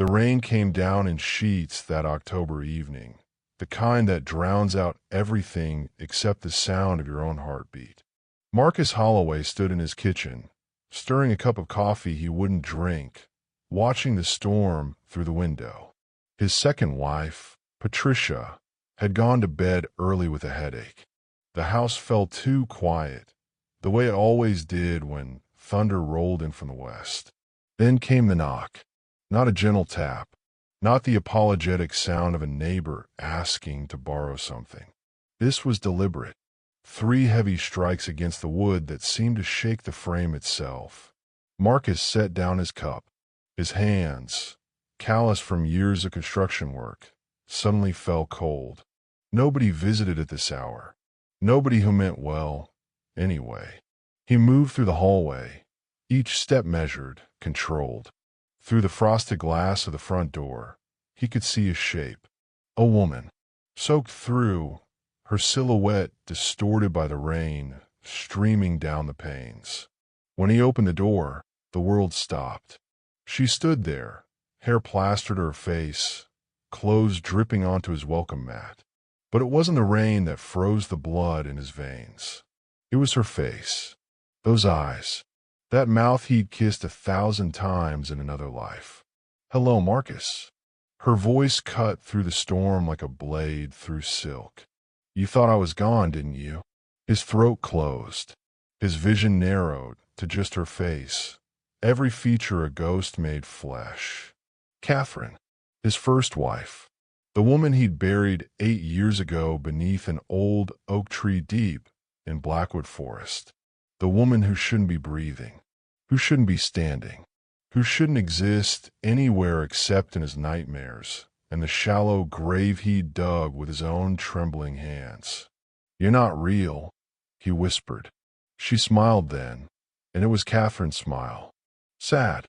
The rain came down in sheets that October evening, the kind that drowns out everything except the sound of your own heartbeat. Marcus Holloway stood in his kitchen, stirring a cup of coffee he wouldn't drink, watching the storm through the window. His second wife, Patricia, had gone to bed early with a headache. The house felt too quiet, the way it always did when thunder rolled in from the west. Then came the knock. Not a gentle tap, not the apologetic sound of a neighbor asking to borrow something. This was deliberate. 3 heavy strikes against the wood that seemed to shake the frame itself. Marcus set down his cup. His hands, calloused from years of construction work, suddenly fell cold. Nobody visited at this hour. Nobody who meant well, anyway. He moved through the hallway, each step measured, controlled. Through the frosted glass of the front door, he could see a shape. A woman, soaked through, her silhouette distorted by the rain streaming down the panes. When he opened the door, the world stopped. She stood there, hair plastered to her face, clothes dripping onto his welcome mat. But it wasn't the rain that froze the blood in his veins. It was her face, those eyes, that mouth he'd kissed 1,000 times in another life. "Hello, Marcus." Her voice cut through the storm like a blade through silk. "You thought I was gone, didn't you?" His throat closed. His vision narrowed to just her face, every feature a ghost made flesh. Catherine, his first wife, the woman he'd buried 8 years ago beneath an old oak tree deep in Blackwood Forest. The woman who shouldn't be breathing, who shouldn't be standing, who shouldn't exist anywhere except in his nightmares and the shallow grave he'd dug with his own trembling hands. "You're not real," he whispered. She smiled then, and it was Catherine's smile. Sad,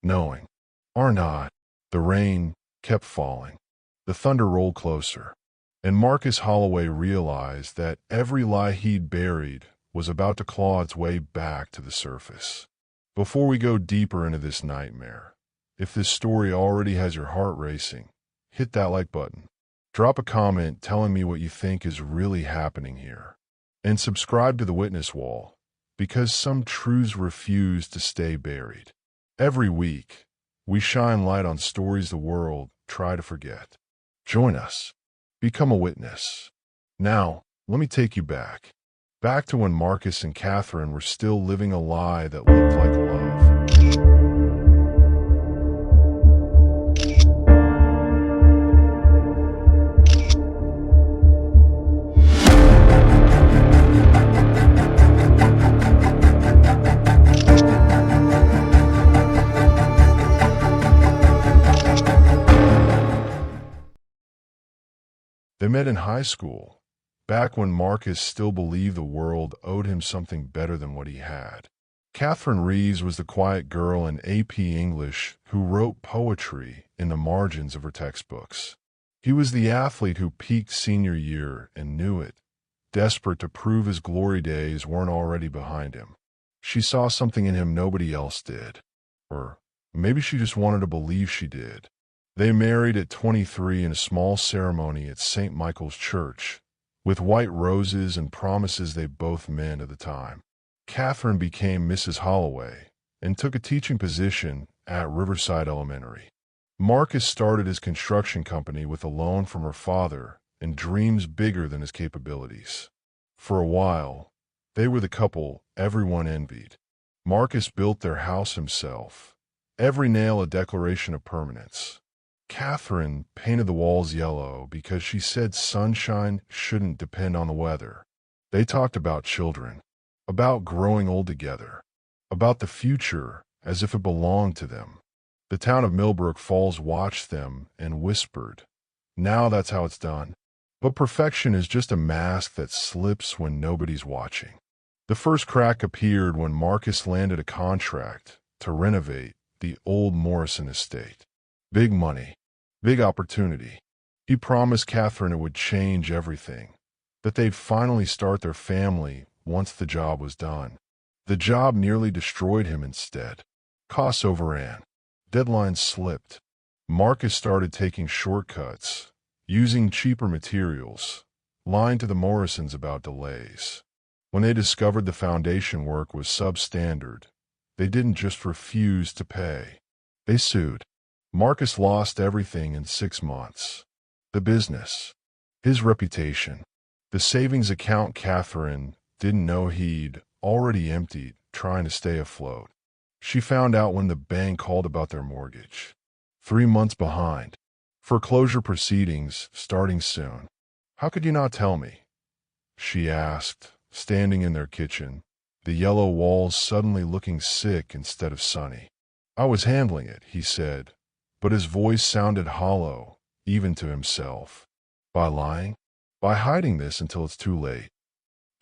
knowing, or not. The rain kept falling. The thunder rolled closer, and Marcus Holloway realized that every lie he'd buried was about to claw its way back to the surface. Before we go deeper into this nightmare, if this story already has your heart racing, hit that like button. Drop a comment telling me what you think is really happening here. And subscribe to the Witness Wall, because some truths refuse to stay buried. Every week, we shine light on stories the world try to forget. Join us. Become a witness. Now, let me take you back. Back to when Marcus and Catherine were still living a lie that looked like love. They met in high school, back when Marcus still believed the world owed him something better than what he had. Catherine Reeves was the quiet girl in AP English who wrote poetry in the margins of her textbooks. He was the athlete who peaked senior year and knew it, desperate to prove his glory days weren't already behind him. She saw something in him nobody else did. Or maybe she just wanted to believe she did. They married at 23 in a small ceremony at St. Michael's Church, with white roses and promises they both meant at the time. Catherine became Mrs. Holloway and took a teaching position at Riverside Elementary. Marcus started his construction company with a loan from her father and dreams bigger than his capabilities. For a while, they were the couple everyone envied. Marcus built their house himself, every nail a declaration of permanence. Catherine painted the walls yellow because she said sunshine shouldn't depend on the weather. They talked about children, about growing old together, about the future as if it belonged to them. The town of Millbrook Falls watched them and whispered, "Now that's how it's done." But perfection is just a mask that slips when nobody's watching. The first crack appeared when Marcus landed a contract to renovate the old Morrison estate. Big money. Big opportunity. He promised Catherine it would change everything, that they'd finally start their family once the job was done. The job nearly destroyed him instead. Costs overran. Deadlines slipped. Marcus started taking shortcuts, using cheaper materials, lying to the Morrisons about delays. When they discovered the foundation work was substandard, they didn't just refuse to pay. They sued. Marcus lost everything in 6 months. The business, his reputation, the savings account Catherine didn't know he'd already emptied trying to stay afloat. She found out when the bank called about their mortgage. 3 months behind. Foreclosure proceedings starting soon. "How could you not tell me?" she asked, standing in their kitchen, the yellow walls suddenly looking sick instead of sunny. "I was handling it," he said, but his voice sounded hollow, even to himself. "By lying? By hiding this until it's too late?"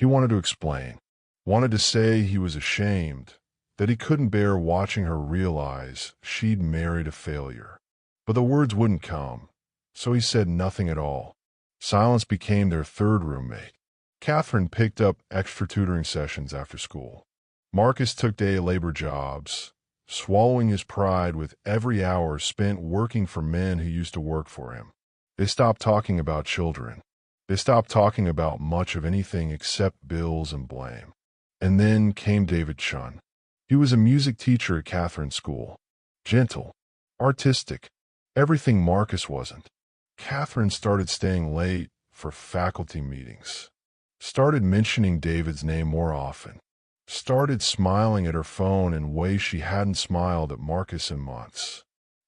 He wanted to explain, wanted to say he was ashamed, that he couldn't bear watching her realize she'd married a failure. But the words wouldn't come, so he said nothing at all. Silence became their third roommate. Catherine picked up extra tutoring sessions after school. Marcus took day labor jobs, swallowing his pride with every hour spent working for men who used to work for him. They stopped talking about children. They stopped talking about much of anything except bills and blame. And then came David Chun. He was a music teacher at Catherine's school. Gentle, artistic, everything Marcus wasn't. Catherine started staying late for faculty meetings. Started mentioning David's name more often. Started smiling at her phone in ways she hadn't smiled at Marcus in months.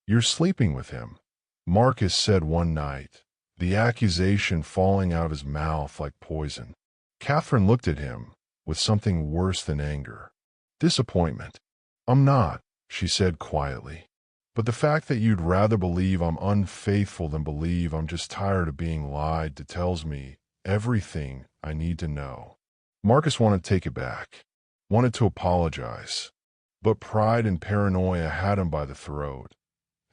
"You're sleeping with him," Marcus said one night, the accusation falling out of his mouth like poison. Catherine looked at him with something worse than anger. Disappointment. "I'm not," she said quietly. "But the fact that you'd rather believe I'm unfaithful than believe I'm just tired of being lied to tells me everything I need to know." Marcus wanted to take it back, wanted to apologize, but pride and paranoia had him by the throat,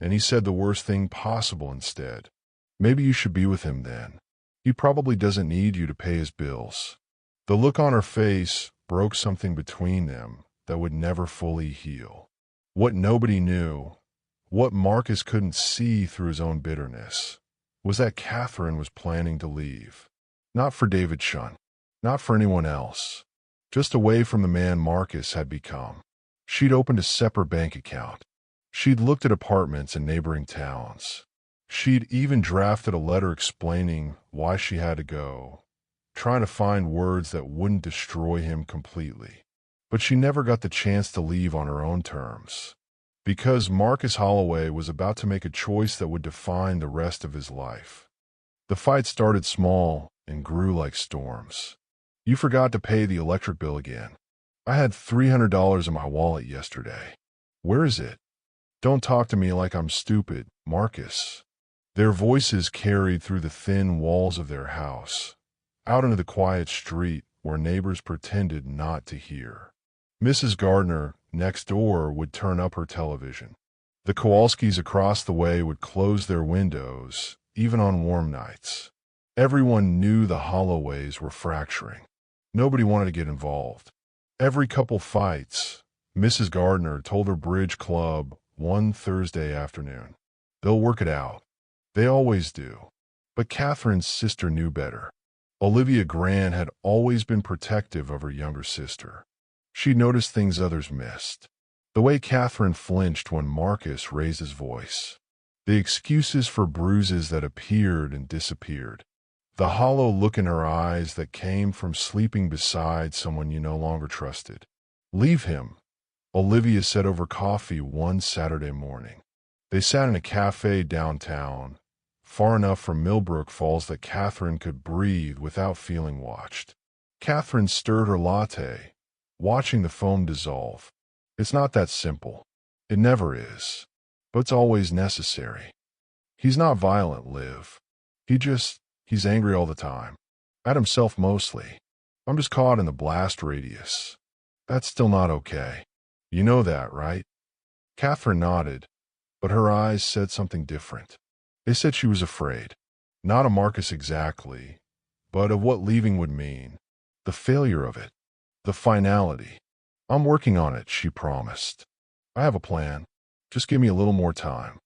and he said the worst thing possible instead. "Maybe you should be with him then. He probably doesn't need you to pay his bills." The look on her face broke something between them that would never fully heal. What nobody knew, what Marcus couldn't see through his own bitterness, was that Catherine was planning to leave. Not for David Chun, not for anyone else, just away from the man Marcus had become. She'd opened a separate bank account. She'd looked at apartments in neighboring towns. She'd even drafted a letter explaining why she had to go, trying to find words that wouldn't destroy him completely. But she never got the chance to leave on her own terms, because Marcus Holloway was about to make a choice that would define the rest of his life. The fight started small and grew like storms. "You forgot to pay the electric bill again. I had $300 in my wallet yesterday. Where is it?" "Don't talk to me like I'm stupid, Marcus." Their voices carried through the thin walls of their house, out into the quiet street where neighbors pretended not to hear. Mrs. Gardner, next door, would turn up her television. The Kowalskis across the way would close their windows, even on warm nights. Everyone knew the Holloways were fracturing. Nobody wanted to get involved. Every couple fights, Mrs. Gardner told her bridge club one Thursday afternoon. "They'll work it out. They always do." But Catherine's sister knew better. Olivia Grant had always been protective of her younger sister. She noticed things others missed. The way Catherine flinched when Marcus raised his voice. The excuses for bruises that appeared and disappeared. The hollow look in her eyes that came from sleeping beside someone you no longer trusted. "Leave him," Olivia said over coffee one Saturday morning. They sat in a cafe downtown, far enough from Millbrook Falls that Catherine could breathe without feeling watched. Catherine stirred her latte, watching the foam dissolve. "It's not that simple. It never is. But it's always necessary. He's not violent, Liv. He's angry all the time. At himself mostly. I'm just caught in the blast radius. That's still not okay. You know that, right?" Catherine nodded, but her eyes said something different. They said she was afraid. Not of Marcus exactly, but of what leaving would mean. The failure of it. The finality. "I'm working on it," she promised. "I have a plan. Just give me a little more time."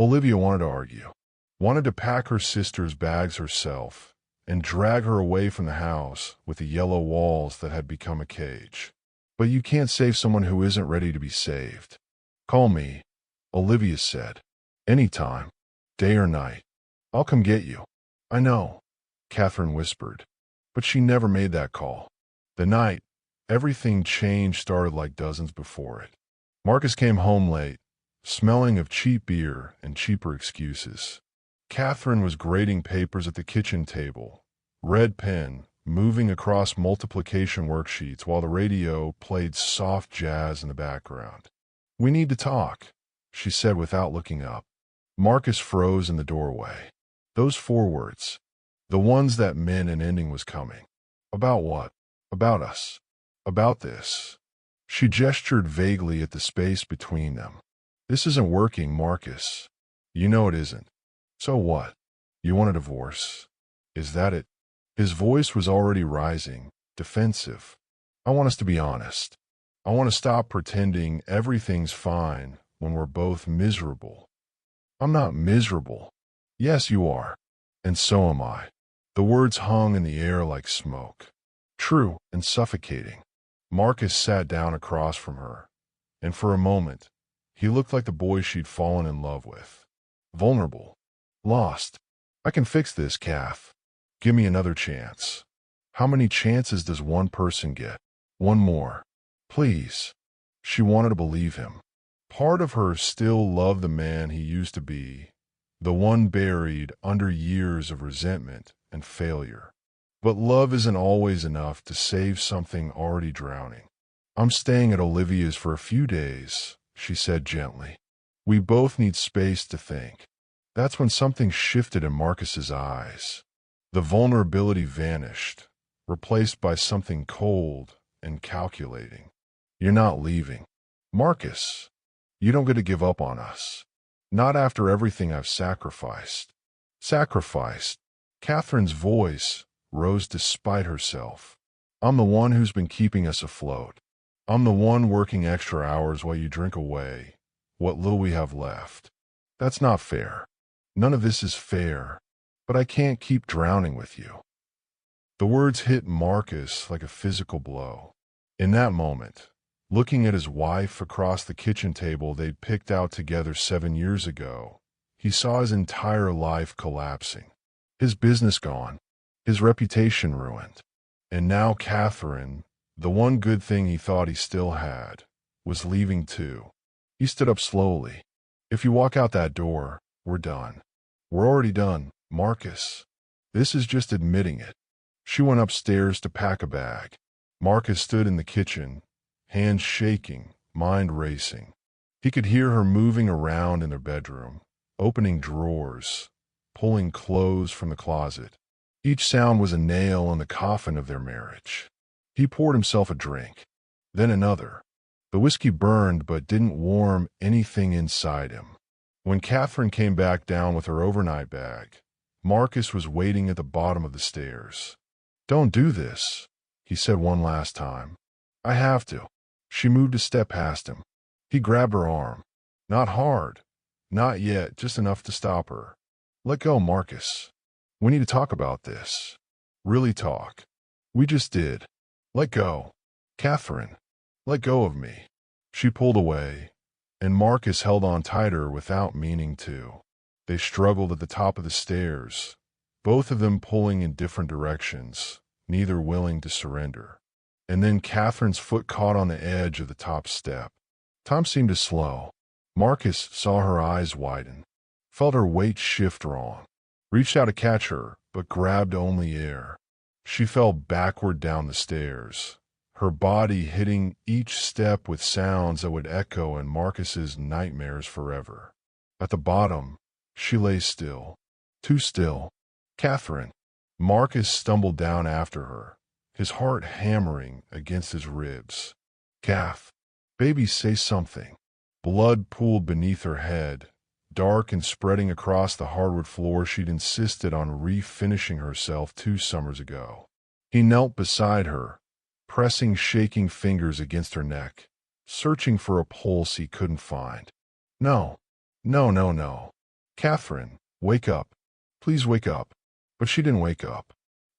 Olivia wanted to argue, wanted to pack her sister's bags herself and drag her away from the house with the yellow walls that had become a cage. But you can't save someone who isn't ready to be saved. Call me, Olivia said. Anytime, day or night. I'll come get you. I know, Catherine whispered, but she never made that call. The night everything changed started like dozens before it. Marcus came home late, smelling of cheap beer and cheaper excuses. Catherine was grading papers at the kitchen table, red pen moving across multiplication worksheets while the radio played soft jazz in the background. We need to talk, she said without looking up. Marcus froze in the doorway. Those 4 words, the ones that meant an ending was coming. About what? About us. About this. She gestured vaguely at the space between them. This isn't working, Marcus. You know it isn't. So what? You want a divorce? Is that it? His voice was already rising, defensive. I want us to be honest. I want to stop pretending everything's fine when we're both miserable. I'm not miserable. Yes, you are. And so am I. The words hung in the air like smoke. True and suffocating. Marcus sat down across from her, and for a moment, he looked like the boy she'd fallen in love with. Vulnerable. Lost. I can fix this, Kath. Give me another chance. How many chances does one person get? One more. Please. She wanted to believe him. Part of her still loved the man he used to be, the one buried under years of resentment and failure. But love isn't always enough to save something already drowning. I'm staying at Olivia's for a few days, she said gently. We both need space to think. That's when something shifted in Marcus's eyes. The vulnerability vanished, replaced by something cold and calculating. You're not leaving. Marcus, you don't get to give up on us. Not after everything I've sacrificed. Sacrificed. Catherine's voice rose despite herself. I'm the one who's been keeping us afloat. I'm the one working extra hours while you drink away what little we have left. That's not fair. None of this is fair, but I can't keep drowning with you. The words hit Marcus like a physical blow. In that moment, looking at his wife across the kitchen table they'd picked out together 7 years ago, he saw his entire life collapsing. His business gone, his reputation ruined. And now Catherine, the one good thing he thought he still had, was leaving too. He stood up slowly. If you walk out that door, we're done. We're already done, Marcus. This is just admitting it. She went upstairs to pack a bag. Marcus stood in the kitchen, hands shaking, mind racing. He could hear her moving around in their bedroom, opening drawers, pulling clothes from the closet. Each sound was a nail in the coffin of their marriage. He poured himself a drink, then another. The whiskey burned but didn't warm anything inside him. When Catherine came back down with her overnight bag, Marcus was waiting at the bottom of the stairs. Don't do this, he said one last time. I have to. She moved a step past him. He grabbed her arm. Not hard. Not yet, just enough to stop her. Let go, Marcus. We need to talk about this. Really talk. We just did. Let go. Catherine, let go of me. She pulled away, and Marcus held on tighter without meaning to. They struggled at the top of the stairs, both of them pulling in different directions, neither willing to surrender. And then Catherine's foot caught on the edge of the top step. Time seemed to slow. Marcus saw her eyes widen, felt her weight shift wrong, reached out to catch her, but grabbed only air. She fell backward down the stairs, her body hitting each step with sounds that would echo in Marcus's nightmares forever. At the bottom, she lay still, too still. Catherine. Marcus stumbled down after her, his heart hammering against his ribs. Kath, baby, say something. Blood pooled beneath her head, dark and spreading across the hardwood floor she'd insisted on refinishing herself 2 summers ago. He knelt beside her, pressing shaking fingers against her neck, searching for a pulse he couldn't find. No, no, no, no. "Catherine, wake up. Please wake up." But she didn't wake up.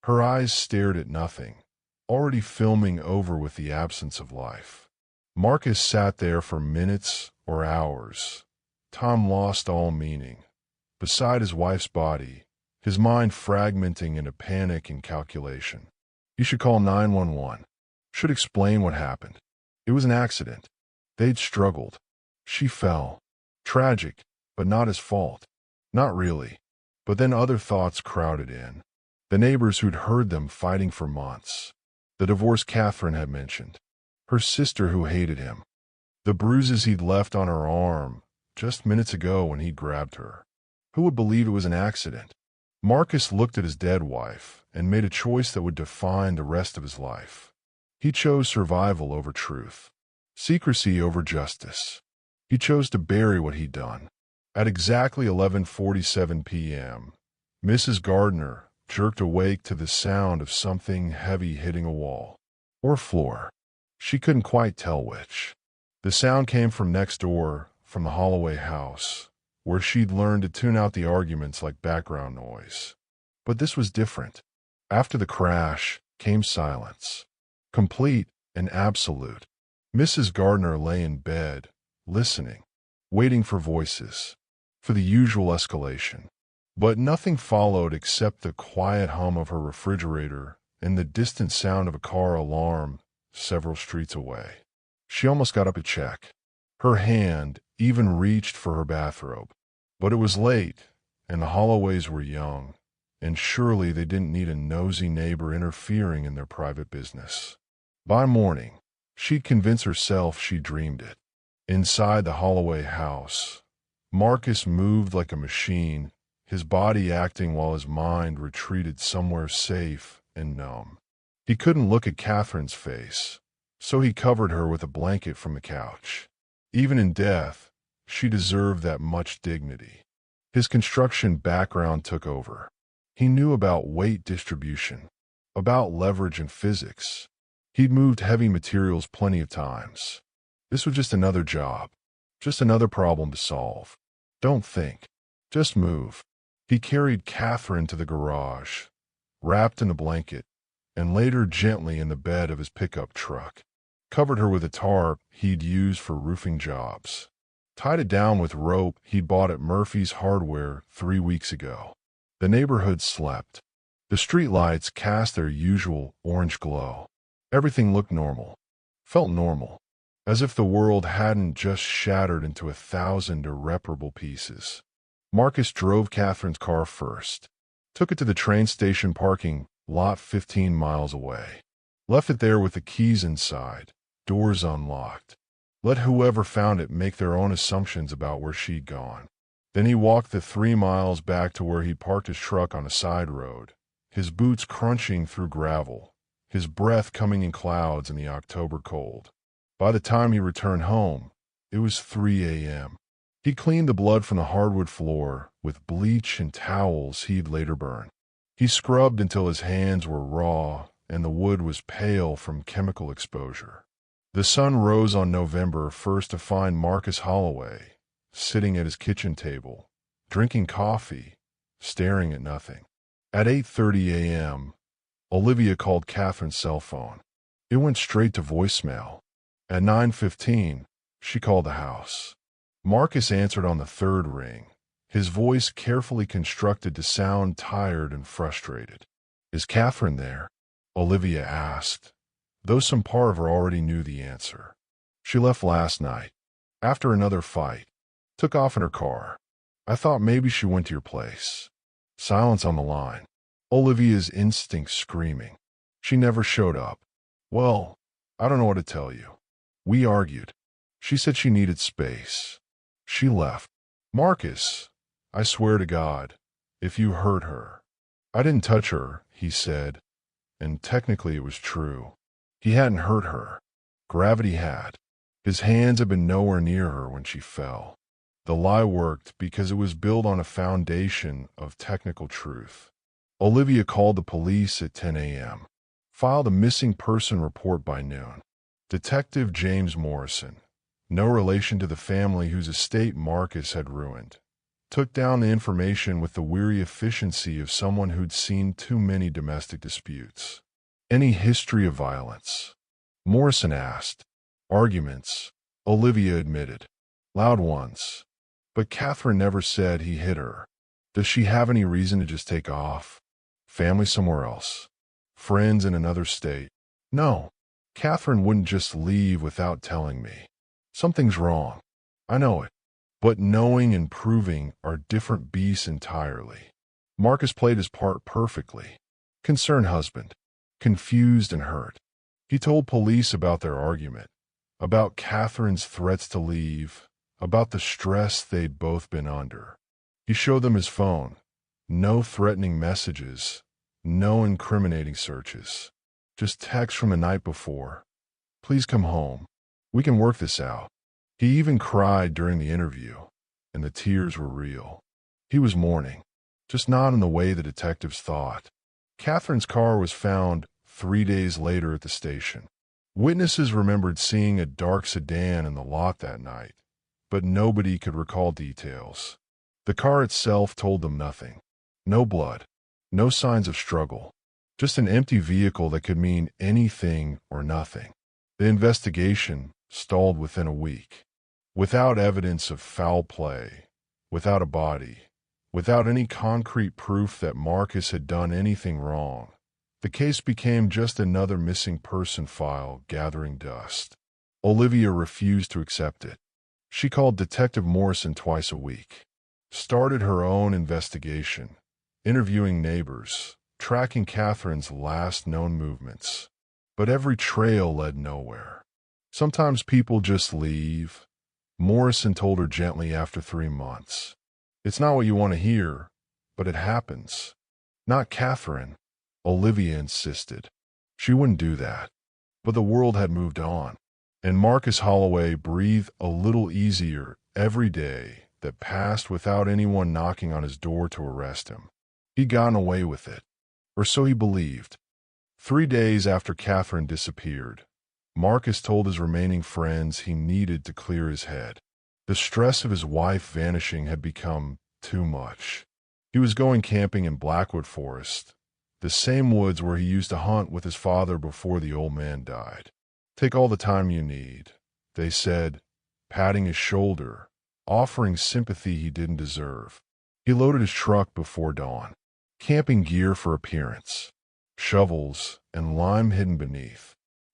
Her eyes stared at nothing, already filming over with the absence of life. Marcus sat there for minutes or hours, time lost all meaning, beside his wife's body, his mind fragmenting into panic and calculation. He should call 911. Should explain what happened. It was an accident. They'd struggled. She fell. Tragic, but not his fault. Not really. But then other thoughts crowded in. The neighbors who'd heard them fighting for months. The divorce Catherine had mentioned. Her sister who hated him. The bruises he'd left on her arm just minutes ago when he'd grabbed her. Who would believe it was an accident? Marcus looked at his dead wife and made a choice that would define the rest of his life. He chose survival over truth. Secrecy over justice. He chose to bury what he'd done. At exactly 11:47 p.m., Mrs. Gardner jerked awake to the sound of something heavy hitting a wall. Or floor. She couldn't quite tell which. The sound came from next door, from the Holloway house, where she'd learned to tune out the arguments like background noise. But this was different. After the crash came silence. Complete and absolute. Mrs. Gardner lay in bed, listening, waiting for voices, for the usual escalation. But nothing followed except the quiet hum of her refrigerator and the distant sound of a car alarm several streets away. She almost got up to check. Her hand even reached for her bathrobe. But it was late, and the Holloways were young, and surely they didn't need a nosy neighbor interfering in their private business. By morning, she'd convince herself she dreamed it. Inside the Holloway house, Marcus moved like a machine, his body acting while his mind retreated somewhere safe and numb. He couldn't look at Catherine's face, so he covered her with a blanket from the couch. Even in death, she deserved that much dignity. His construction background took over. He knew about weight distribution, about leverage and physics. He'd moved heavy materials plenty of times. This was just another job, just another problem to solve. Don't think, just move. He carried Catherine to the garage, wrapped in a blanket, and laid her gently in the bed of his pickup truck. Covered her with a tarp he'd used for roofing jobs. Tied it down with rope he'd bought at Murphy's Hardware 3 weeks ago. The neighborhood slept. The streetlights cast their usual orange glow. Everything looked normal, felt normal, as if the world hadn't just shattered into 1,000 irreparable pieces. Marcus drove Catherine's car first, took it to the train station parking lot 15 miles away, left it there with the keys inside, doors unlocked. Let whoever found it make their own assumptions about where she'd gone. Then he walked the 3 miles back to where he parked his truck on a side road, his boots crunching through gravel, his breath coming in clouds in the October cold. By the time he returned home, it was 3 a.m. He cleaned the blood from the hardwood floor with bleach and towels he'd later burn. He scrubbed until his hands were raw and the wood was pale from chemical exposure. The sun rose on November 1st to find Marcus Holloway sitting at his kitchen table, drinking coffee, staring at nothing. At 8:30 a.m., Olivia called Catherine's cell phone. It went straight to voicemail. At 9:15, she called the house. Marcus answered on the third ring, his voice carefully constructed to sound tired and frustrated. "Is Catherine there?" Olivia asked, though some part of her already knew the answer. "She left last night, after another fight, took off in her car. I thought maybe she went to your place." Silence on the line. Olivia's instincts screaming. "She never showed up." "Well, I don't know what to tell you. We argued. She said she needed space. She left." "Marcus, I swear to God, if you hurt her." "I didn't touch her," he said, and technically it was true. He hadn't hurt her. Gravity had. His hands had been nowhere near her when she fell. The lie worked because it was built on a foundation of technical truth. Olivia called the police at 10 a.m., filed a missing person report by noon. Detective James Morrison, no relation to the family whose estate Marcus had ruined, took down the information with the weary efficiency of someone who'd seen too many domestic disputes. Any history of violence? Morrison asked. Arguments, Olivia admitted. Loud ones. But Catherine never said he hit her. Does she have any reason to just take off? Family somewhere else? Friends in another state? No. Catherine wouldn't just leave without telling me. Something's wrong. I know it. But knowing and proving are different beasts entirely. Marcus played his part perfectly. Concerned husband. Confused and hurt. He told police about their argument, about Catherine's threats to leave, about the stress they'd both been under. He showed them his phone. No threatening messages, no incriminating searches. Just text from the night before. Please come home. We can work this out. He even cried during the interview, and the tears were real. He was mourning, just not in the way the detectives thought. Catherine's car was found 3 days later at the station. Witnesses remembered seeing a dark sedan in the lot that night, but nobody could recall details. The car itself told them nothing. No blood, no signs of struggle, just an empty vehicle that could mean anything or nothing. The investigation stalled within a week. Without evidence of foul play, without a body, without any concrete proof that Marcus had done anything wrong, the case became just another missing person file gathering dust. Olivia refused to accept it. She called Detective Morrison twice a week, started her own investigation, interviewing neighbors, tracking Catherine's last known movements. But every trail led nowhere. Sometimes people just leave. Morrison told her gently after 3 months. It's not what you want to hear, but it happens. Not Catherine, Olivia insisted. She wouldn't do that. But the world had moved on, and Marcus Holloway breathed a little easier every day that passed without anyone knocking on his door to arrest him. He'd gotten away with it, or so he believed. 3 days after Catherine disappeared, Marcus told his remaining friends he needed to clear his head. The stress of his wife vanishing had become too much. He was going camping in Blackwood Forest, the same woods where he used to hunt with his father before the old man died. Take all the time you need, they said, patting his shoulder, offering sympathy he didn't deserve. He loaded his truck before dawn. Camping gear for appearance, shovels, and lime hidden beneath.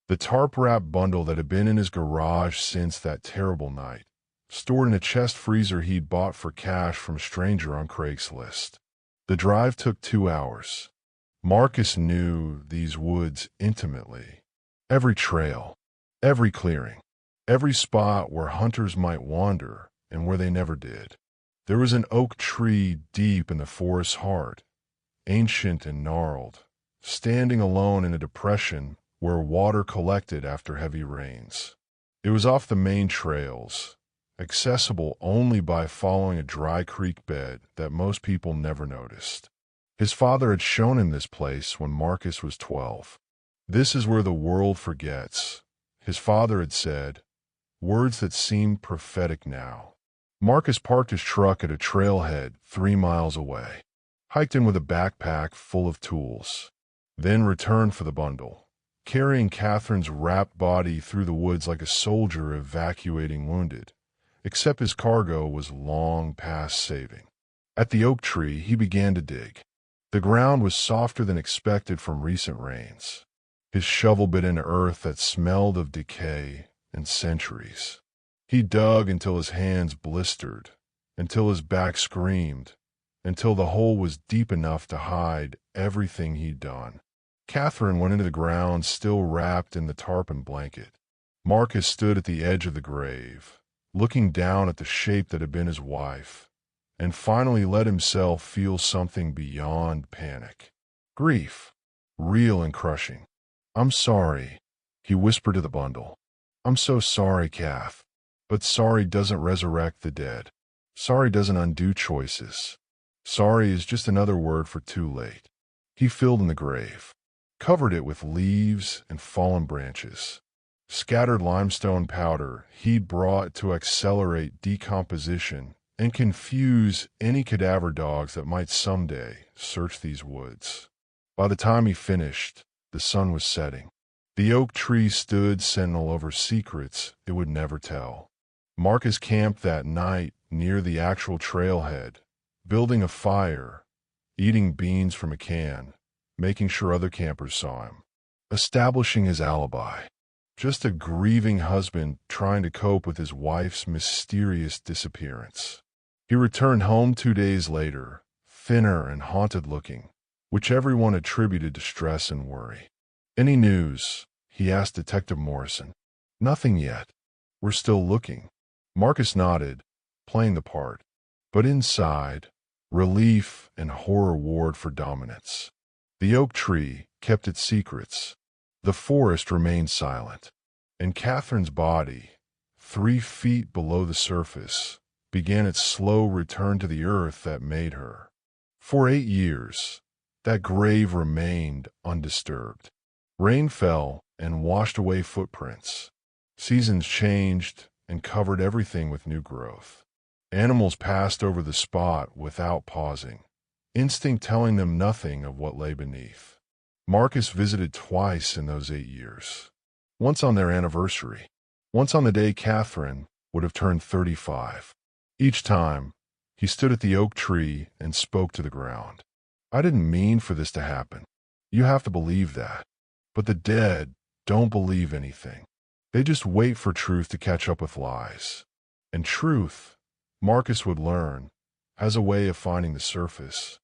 The tarp-wrapped bundle that had been in his garage since that terrible night, stored in a chest freezer he'd bought for cash from a stranger on Craigslist. The drive took 2 hours. Marcus knew these woods intimately. Every trail, every clearing, every spot where hunters might wander and where they never did. There was an oak tree deep in the forest's heart, ancient and gnarled, standing alone in a depression where water collected after heavy rains. It was off the main trails, accessible only by following a dry creek bed that most people never noticed. His father had shown him this place when Marcus was 12. This is where the world forgets, his father had said, words that seemed prophetic now. Marcus parked his truck at a trailhead 3 miles away, hiked in with a backpack full of tools, then returned for the bundle, carrying Catherine's wrapped body through the woods like a soldier evacuating wounded, except his cargo was long past saving. At the oak tree, he began to dig. The ground was softer than expected from recent rains. His shovel bit into earth that smelled of decay and centuries. He dug until his hands blistered, until his back screamed, until the hole was deep enough to hide everything he'd done. Catherine went into the ground still wrapped in the tarpon blanket. Marcus stood at the edge of the grave, looking down at the shape that had been his wife, and finally let himself feel something beyond panic. Grief, real and crushing. I'm sorry, he whispered to the bundle. I'm so sorry, Kath. But sorry doesn't resurrect the dead. Sorry doesn't undo choices. Sorry is just another word for too late. He filled in the grave, covered it with leaves and fallen branches. Scattered limestone powder he'd brought to accelerate decomposition and confuse any cadaver dogs that might someday search these woods. By the time he finished, the sun was setting. The oak tree stood sentinel over secrets it would never tell. Marcus camped that night near the actual trailhead, building a fire, eating beans from a can, making sure other campers saw him, establishing his alibi. Just a grieving husband trying to cope with his wife's mysterious disappearance. He returned home 2 days later, thinner and haunted-looking, which everyone attributed to stress and worry. "Any news?" he asked Detective Morrison. "Nothing yet. We're still looking." Marcus nodded, playing the part. But inside, relief and horror warred for dominance. The oak tree kept its secrets. The forest remained silent. And Catherine's body, 3 feet below the surface, began its slow return to the earth that made her. For 8 years, that grave remained undisturbed. Rain fell and washed away footprints. Seasons changed and covered everything with new growth. Animals passed over the spot without pausing, instinct telling them nothing of what lay beneath. Marcus visited twice in those 8 years. Once on their anniversary, once on the day Catherine would have turned 35. Each time, he stood at the oak tree and spoke to the ground. "I didn't mean for this to happen. You have to believe that. But the dead don't believe anything. They just wait for truth to catch up with lies. And truth, Marcus would learn, has a way of finding the surface."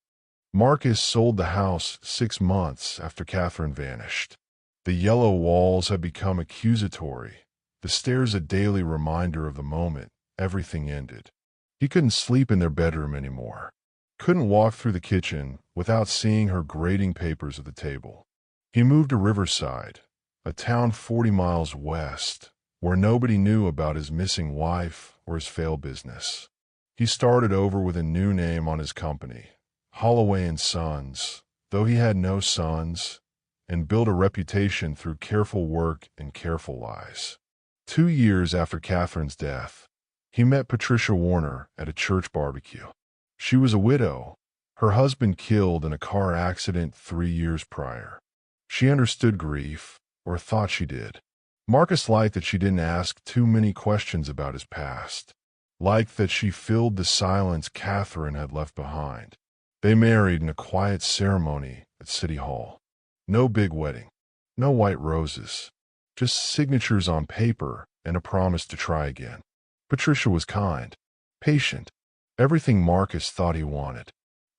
Marcus sold the house 6 months after Catherine vanished. The yellow walls had become accusatory, the stairs a daily reminder of the moment everything ended. He couldn't sleep in their bedroom anymore. Couldn't walk through the kitchen without seeing her grading papers at the table. He moved to Riverside, a town 40 miles west, where nobody knew about his missing wife or his failed business. He started over with a new name on his company, Holloway & Sons, though he had no sons, and built a reputation through careful work and careful lies. 2 years after Catherine's death, he met Patricia Warner at a church barbecue. She was a widow, her husband killed in a car accident 3 years prior. She understood grief, or thought she did. Marcus liked that she didn't ask too many questions about his past, liked that she filled the silence Catherine had left behind. They married in a quiet ceremony at City Hall. No big wedding, no white roses, just signatures on paper and a promise to try again. Patricia was kind, patient, everything Marcus thought he wanted.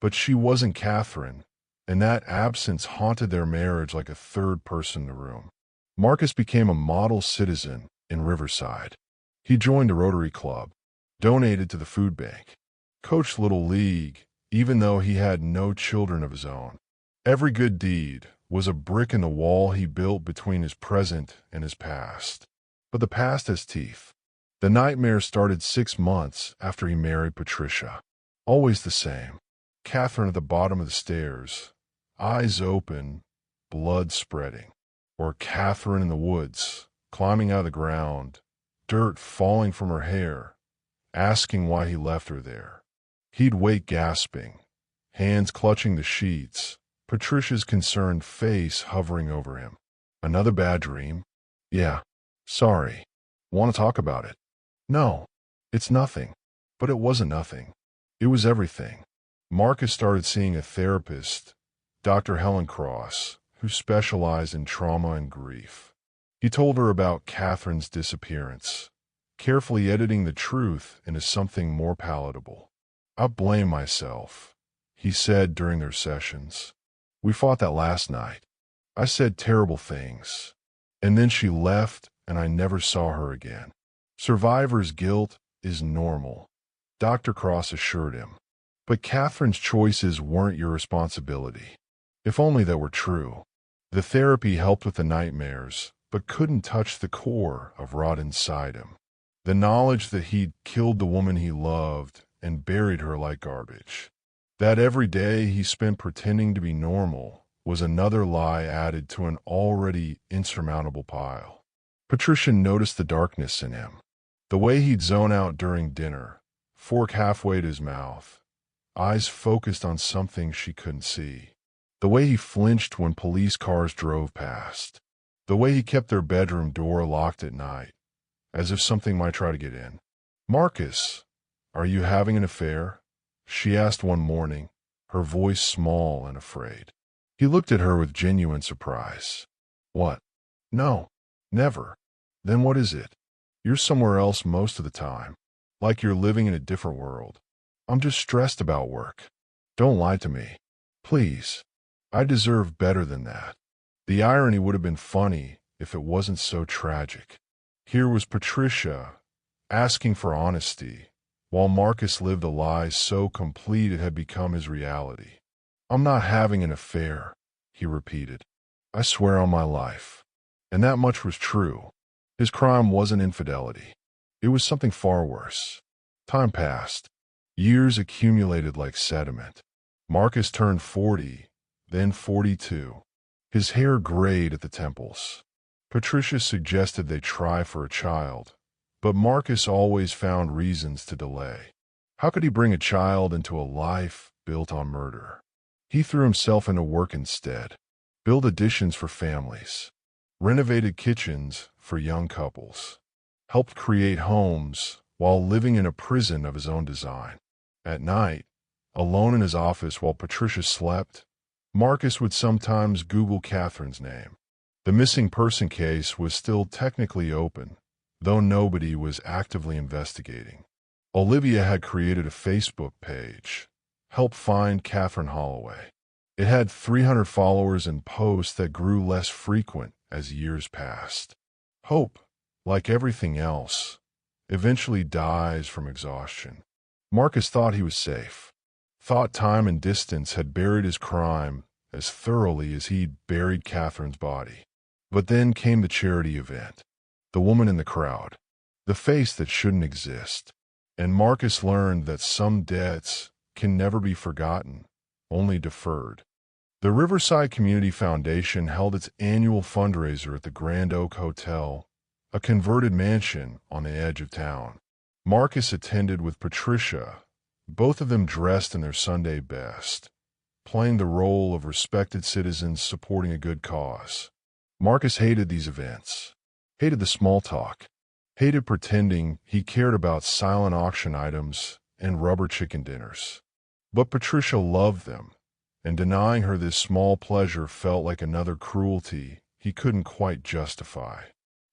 But she wasn't Catherine, and that absence haunted their marriage like a third person in the room. Marcus became a model citizen in Riverside. He joined a Rotary Club, donated to the food bank, coached Little League, even though he had no children of his own. Every good deed was a brick in the wall he built between his present and his past. But the past has teeth. The nightmare started 6 months after he married Patricia. Always the same. Catherine at the bottom of the stairs, eyes open, blood spreading. Or Catherine in the woods, climbing out of the ground, dirt falling from her hair, asking why he left her there. He'd wake gasping, hands clutching the sheets, Patricia's concerned face hovering over him. "Another bad dream?" "Yeah. Sorry. Want to talk about it?" "No. It's nothing." But it wasn't nothing. It was everything. Marcus started seeing a therapist, Dr. Helen Cross, who specialized in trauma and grief. He told her about Catherine's disappearance, carefully editing the truth into something more palatable. "I blame myself," he said during their sessions. "We fought that last night. I said terrible things. And then she left and I never saw her again. Survivor's guilt is normal," Dr. Cross assured him. "But Catherine's choices weren't your responsibility. If only that were true." The therapy helped with the nightmares, but couldn't touch the core of rot inside him. The knowledge that he'd killed the woman he loved and buried her like garbage. That every day he spent pretending to be normal was another lie added to an already insurmountable pile. Patricia noticed the darkness in him. The way he'd zone out during dinner, fork halfway to his mouth, eyes focused on something she couldn't see. The way he flinched when police cars drove past. The way he kept their bedroom door locked at night, as if something might try to get in. "Marcus, are you having an affair?" she asked one morning, her voice small and afraid. He looked at her with genuine surprise. "What? No, never." "Then what is it? You're somewhere else most of the time, like you're living in a different world." "I'm just stressed about work." "Don't lie to me. Please. I deserve better than that." The irony would have been funny if it wasn't so tragic. Here was Patricia asking for honesty, while Marcus lived a lie so complete it had become his reality. "I'm not having an affair," he repeated. "I swear on my life." And that much was true. His crime wasn't infidelity. It was something far worse. Time passed. Years accumulated like sediment. Marcus turned 40, then 42. His hair grayed at the temples. Patricia suggested they try for a child, but Marcus always found reasons to delay. How could he bring a child into a life built on murder? He threw himself into work instead, built additions for families, renovated kitchens for young couples, helped create homes while living in a prison of his own design. At night, alone in his office while Patricia slept, Marcus would sometimes Google Catherine's name. The missing person case was still technically open, though nobody was actively investigating. Olivia had created a Facebook page, helped find Catherine Holloway. It had 300 followers and posts that grew less frequent as years passed. Hope, like everything else, eventually dies from exhaustion. Marcus thought he was safe, thought time and distance had buried his crime as thoroughly as he'd buried Catherine's body. But then came the charity event, the woman in the crowd, the face that shouldn't exist. And Marcus learned that some debts can never be forgotten, only deferred. The Riverside Community Foundation held its annual fundraiser at the Grand Oak Hotel, a converted mansion on the edge of town. Marcus attended with Patricia, both of them dressed in their Sunday best, playing the role of respected citizens supporting a good cause. Marcus hated these events, hated the small talk, hated pretending he cared about silent auction items and rubber chicken dinners. But Patricia loved them, and denying her this small pleasure felt like another cruelty he couldn't quite justify.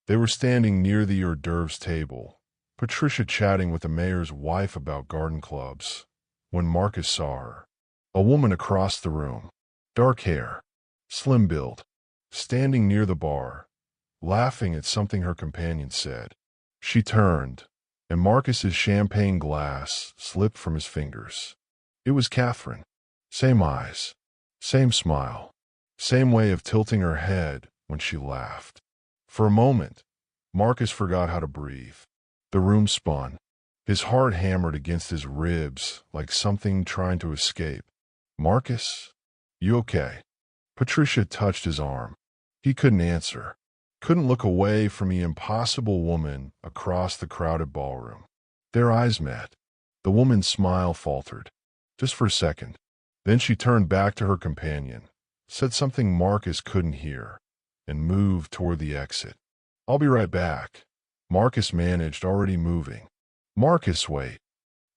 They were standing near the hors d'oeuvres table, Patricia chatting with the mayor's wife about garden clubs, when Marcus saw her. A woman across the room, dark hair, slim build, standing near the bar, laughing at something her companion said. She turned, and Marcus's champagne glass slipped from his fingers. It was Catherine. Same eyes, same smile, same way of tilting her head when she laughed. For a moment, Marcus forgot how to breathe. The room spun. His heart hammered against his ribs like something trying to escape. "Marcus, you okay?" Patricia touched his arm. He couldn't answer, couldn't look away from the impossible woman across the crowded ballroom. Their eyes met. The woman's smile faltered, just for a second. Then she turned back to her companion, said something Marcus couldn't hear, and moved toward the exit. "I'll be right back," Marcus managed, already moving. "Marcus, wait."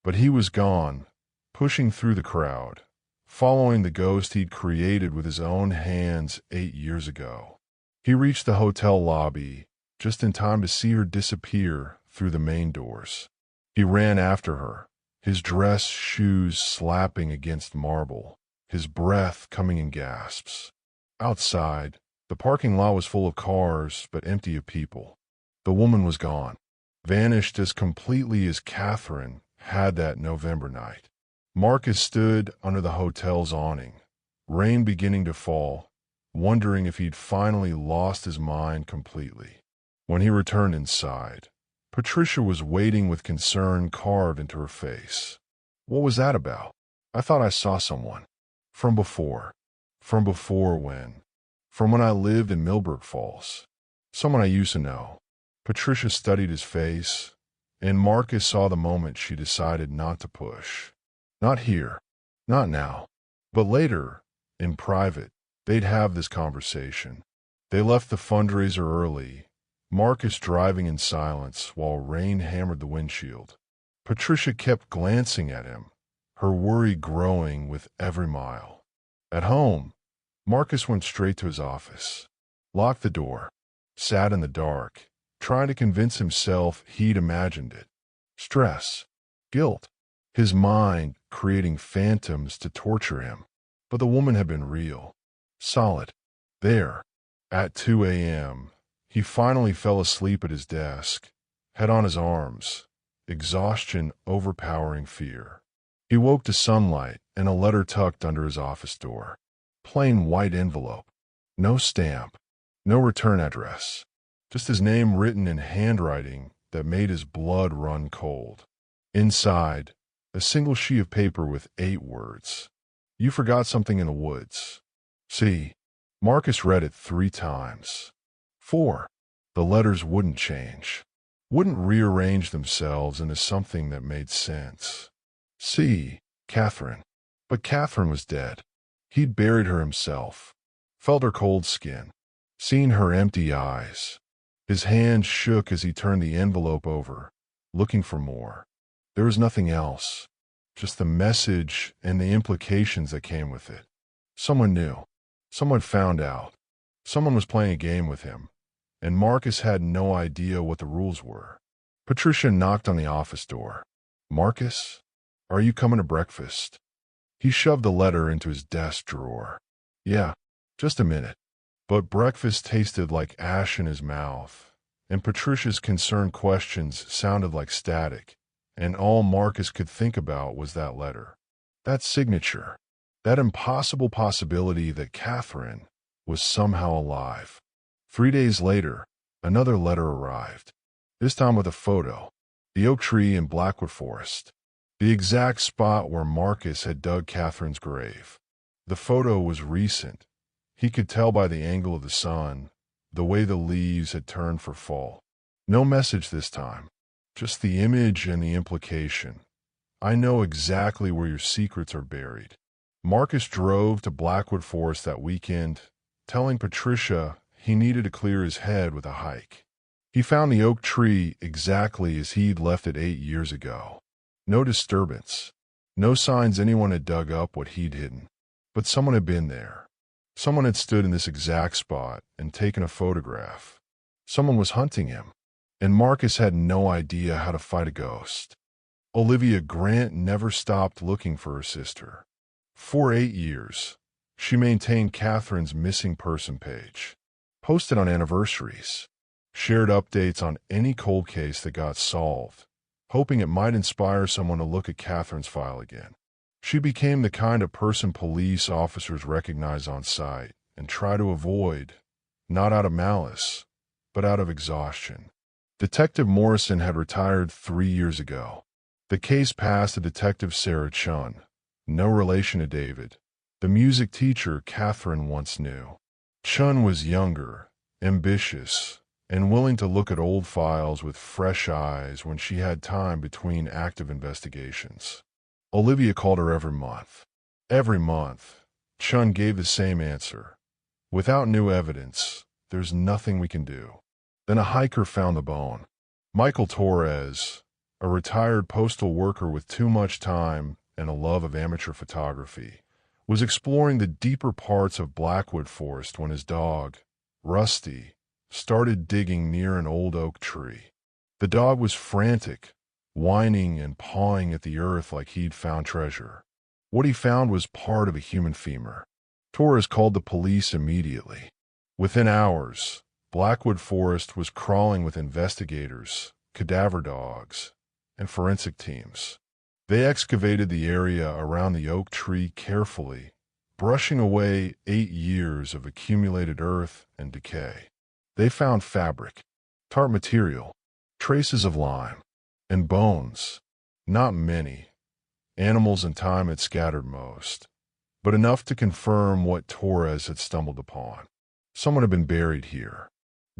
But he was gone, pushing through the crowd, following the ghost he'd created with his own hands 8 years ago. He reached the hotel lobby just in time to see her disappear through the main doors. He ran after her, his dress shoes slapping against marble, his breath coming in gasps. Outside, the parking lot was full of cars but empty of people. The woman was gone, vanished as completely as Catherine had that November night. Marcus stood under the hotel's awning, rain beginning to fall, wondering if he'd finally lost his mind completely. When he returned inside, Patricia was waiting with concern carved into her face. "What was that about? I thought I saw someone." From before. From before when? From when I lived in Millbrook Falls. Someone I used to know." Patricia studied his face, and Marcus saw the moment she decided not to push. Not here, not now, but later, in private, they'd have this conversation. They left the fundraiser early, Marcus driving in silence while rain hammered the windshield. Patricia kept glancing at him, her worry growing with every mile. At home, Marcus went straight to his office, locked the door, sat in the dark, trying to convince himself he'd imagined it. Stress, guilt, his mind creating phantoms to torture him. But the woman had been real, solid, there. At 2 a.m., he finally fell asleep at his desk, head on his arms, exhaustion overpowering fear. He woke to sunlight and a letter tucked under his office door. Plain white envelope. No stamp. No return address. Just his name written in handwriting that made his blood run cold. Inside, a single sheet of paper with 8 words. You forgot something in the woods. See, Marcus read it 3 times. 4. The letters wouldn't change. Wouldn't rearrange themselves into something that made sense. C. Catherine. But Catherine was dead. He'd buried her himself. Felt her cold skin. Seen her empty eyes. His hand shook as he turned the envelope over, looking for more. There was nothing else. Just the message and the implications that came with it. Someone knew. Someone found out. Someone was playing a game with him, and Marcus had no idea what the rules were. Patricia knocked on the office door. Marcus, are you coming to breakfast? He shoved the letter into his desk drawer. Yeah, just a minute. But breakfast tasted like ash in his mouth, and Patricia's concerned questions sounded like static, and all Marcus could think about was that letter. That signature. That impossible possibility that Catherine was somehow alive. 3 days later, another letter arrived, this time with a photo. The oak tree in Blackwood Forest. The exact spot where Marcus had dug Catherine's grave. The photo was recent. He could tell by the angle of the sun, the way the leaves had turned for fall. No message this time, just the image and the implication. I know exactly where your secrets are buried. Marcus drove to Blackwood Forest that weekend, telling Patricia he needed to clear his head with a hike. He found the oak tree exactly as he'd left it 8 years ago. No disturbance. No signs anyone had dug up what he'd hidden. But someone had been there. Someone had stood in this exact spot and taken a photograph. Someone was hunting him, and Marcus had no idea how to fight a ghost. Olivia Grant never stopped looking for her sister. For 8 years, she maintained Catherine's missing person page, posted on anniversaries, shared updates on any cold case that got solved, hoping it might inspire someone to look at Catherine's file again. She became the kind of person police officers recognize on sight and try to avoid, not out of malice, but out of exhaustion. Detective Morrison had retired 3 years ago. The case passed to Detective Sarah Chun, no relation to David, the music teacher Catherine once knew. Chun was younger, ambitious, and willing to look at old files with fresh eyes when she had time between active investigations. Olivia called her every month. Every month, Chun gave the same answer. Without new evidence, there's nothing we can do. Then a hiker found the bone. Michael Torres, a retired postal worker with too much time and a love of amateur photography, was exploring the deeper parts of Blackwood Forest when his dog, Rusty, started digging near an old oak tree. The dog was frantic, whining and pawing at the earth like he'd found treasure. What he found was part of a human femur. Torres called the police immediately. Within hours, Blackwood Forest was crawling with investigators, cadaver dogs, and forensic teams. They excavated the area around the oak tree carefully, brushing away 8 years of accumulated earth and decay. They found fabric, tart material, traces of lime, and bones. Not many. Animals and time had scattered most, but enough to confirm what Torres had stumbled upon. Someone had been buried here.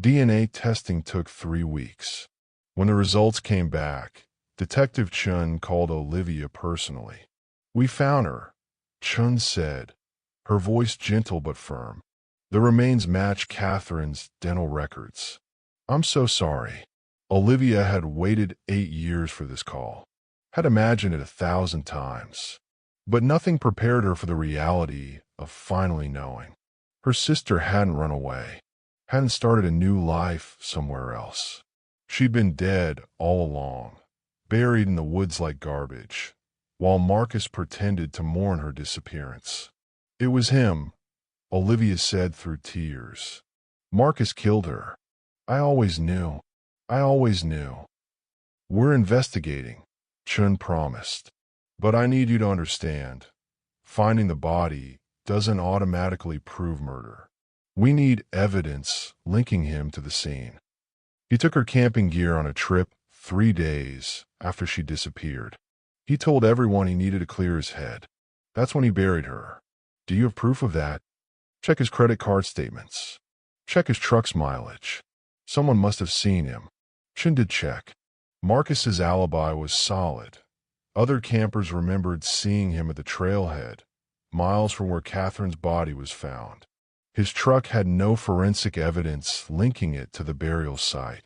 DNA testing took 3 weeks. When the results came back, Detective Chun called Olivia personally. "We found her," Chun said, her voice gentle but firm. "The remains match Catherine's dental records." "I'm so sorry." Olivia had waited 8 years for this call, had imagined it 1,000 times. But nothing prepared her for the reality of finally knowing. Her sister hadn't run away, hadn't started a new life somewhere else. She'd been dead all along, buried in the woods like garbage, while Marcus pretended to mourn her disappearance. "It was him," Olivia said through tears. "Marcus killed her. I always knew. I always knew." "We're investigating," Chun promised. "But I need you to understand, finding the body doesn't automatically prove murder. We need evidence linking him to the scene." He took her camping gear on a trip 3 days after she disappeared. He told everyone he needed to clear his head. That's when he buried her. "Do you have proof of that?" "Check his credit card statements. Check his truck's mileage. Someone must have seen him." Chin did check. Marcus's alibi was solid. Other campers remembered seeing him at the trailhead, miles from where Catherine's body was found. His truck had no forensic evidence linking it to the burial site.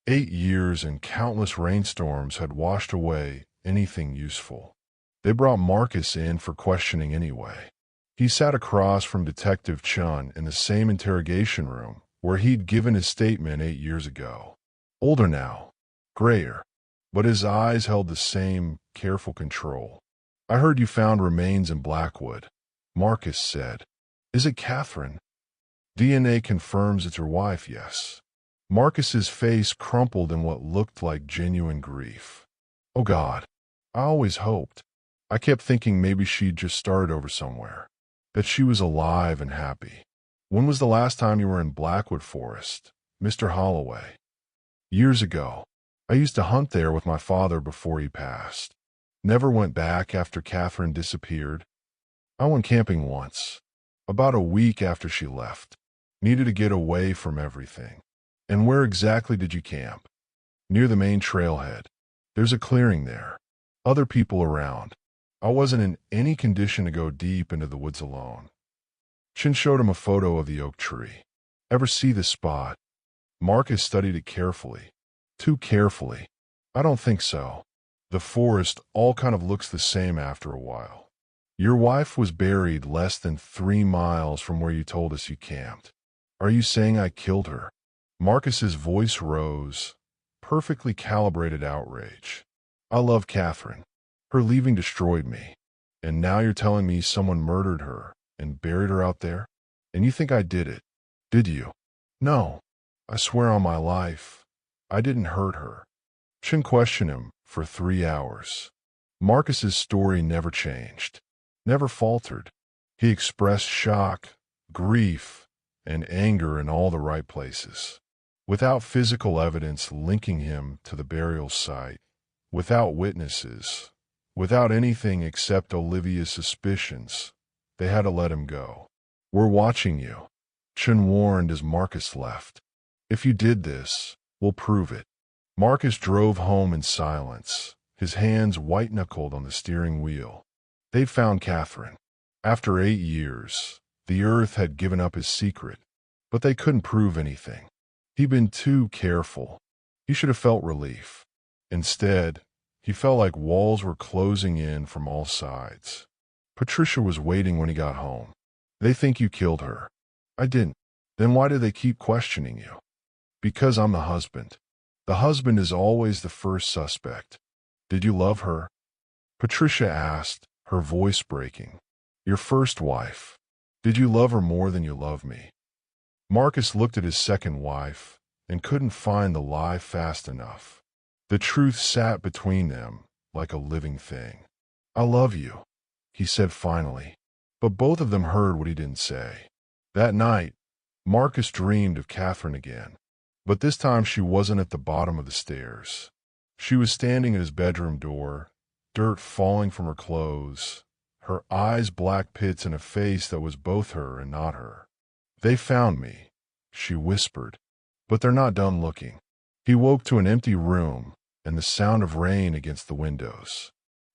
8 years and countless rainstorms had washed away anything useful. They brought Marcus in for questioning anyway. He sat across from Detective Chun in the same interrogation room where he'd given his statement 8 years ago. Older now, grayer, but his eyes held the same careful control. "I heard you found remains in Blackwood," Marcus said. "Is it Catherine?" "DNA confirms it's her wife, yes." Marcus's face crumpled in what looked like genuine grief. "Oh God, I always hoped. I kept thinking maybe she'd just started over somewhere, that she was alive and happy." "When was the last time you were in Blackwood Forest, Mr. Holloway?" "Years ago. I used to hunt there with my father before he passed. Never went back after Catherine disappeared. I went camping once, about a week after she left. Needed to get away from everything." "And where exactly did you camp?" "Near the main trailhead. There's a clearing there. Other people around. I wasn't in any condition to go deep into the woods alone." Chin showed him a photo of the oak tree. "Ever see this spot?" Marcus studied it carefully. Too carefully. "I don't think so. The forest all kind of looks the same after a while. Your wife was buried less than 3 miles from where you told us you camped. Are you saying I killed her?" Marcus's voice rose, perfectly calibrated outrage. "I love Catherine. Her leaving destroyed me. And now you're telling me someone murdered her and buried her out there? And you think I did it? Did you?" "No. I swear on my life, I didn't hurt her." Chin questioned him for 3 hours. Marcus's story never changed, never faltered. He expressed shock, grief, and anger in all the right places. Without physical evidence linking him to the burial site, without witnesses, without anything except Olivia's suspicions, they had to let him go. "We're watching you," Chin warned as Marcus left. "If you did this, we'll prove it." Marcus drove home in silence, his hands white-knuckled on the steering wheel. They'd found Catherine. After 8 years, the earth had given up his secret, but they couldn't prove anything. He'd been too careful. He should have felt relief. Instead, he felt like walls were closing in from all sides. "Patricia was waiting when he got home. They think you killed her." "I didn't." "Then why do they keep questioning you?" "Because I'm the husband. The husband is always the first suspect." "Did you love her?" Patricia asked, her voice breaking. "Your first wife. Did you love her more than you love me?" Marcus looked at his second wife and couldn't find the lie fast enough. The truth sat between them like a living thing. "I love you," he said finally. But both of them heard what he didn't say. That night, Marcus dreamed of Catherine again. But this time she wasn't at the bottom of the stairs. She was standing at his bedroom door, dirt falling from her clothes, her eyes black pits in a face that was both her and not her. "They found me," she whispered, "but they're not done looking." He woke to an empty room and the sound of rain against the windows.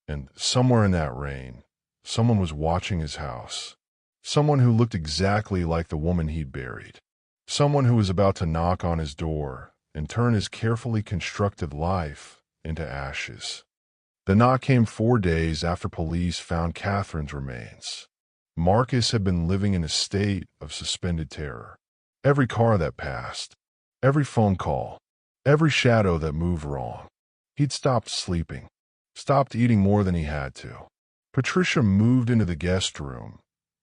And somewhere in that rain, someone was watching his house. Someone who looked exactly like the woman he'd buried. Someone who was about to knock on his door and turn his carefully constructed life into ashes. The knock came 4 days after police found Catherine's remains. Marcus had been living in a state of suspended terror. Every car that passed, every phone call, every shadow that moved wrong. He'd stopped sleeping, stopped eating more than he had to. Patricia moved into the guest room,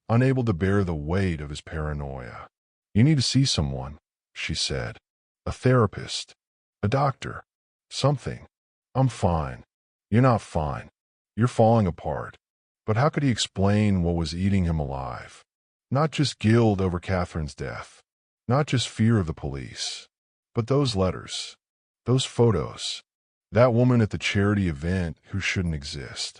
unable to bear the weight of his paranoia. "You need to see someone," she said. "A therapist, a doctor, something." "I'm fine." "You're not fine. You're falling apart." But how could he explain what was eating him alive? Not just guilt over Catherine's death, not just fear of the police, but those letters, those photos, that woman at the charity event who shouldn't exist.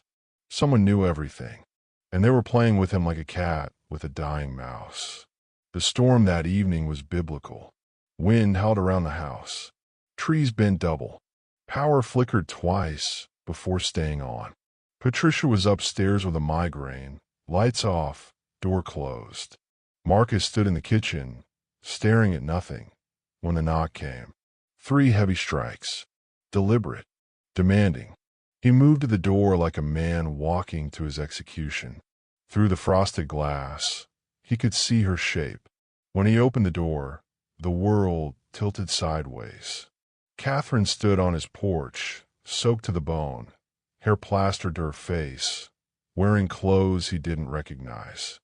Someone knew everything, and they were playing with him like a cat with a dying mouse. The storm that evening was biblical. Wind howled around the house. Trees bent double. Power flickered twice before staying on. Patricia was upstairs with a migraine, lights off, door closed. Marcus stood in the kitchen, staring at nothing, when the knock came. 3 heavy strikes. Deliberate. Demanding. He moved to the door like a man walking to his execution. Through the frosted glass, he could see her shape. When he opened the door, the world tilted sideways. Catherine stood on his porch, soaked to the bone, hair plastered to her face, wearing clothes he didn't recognize.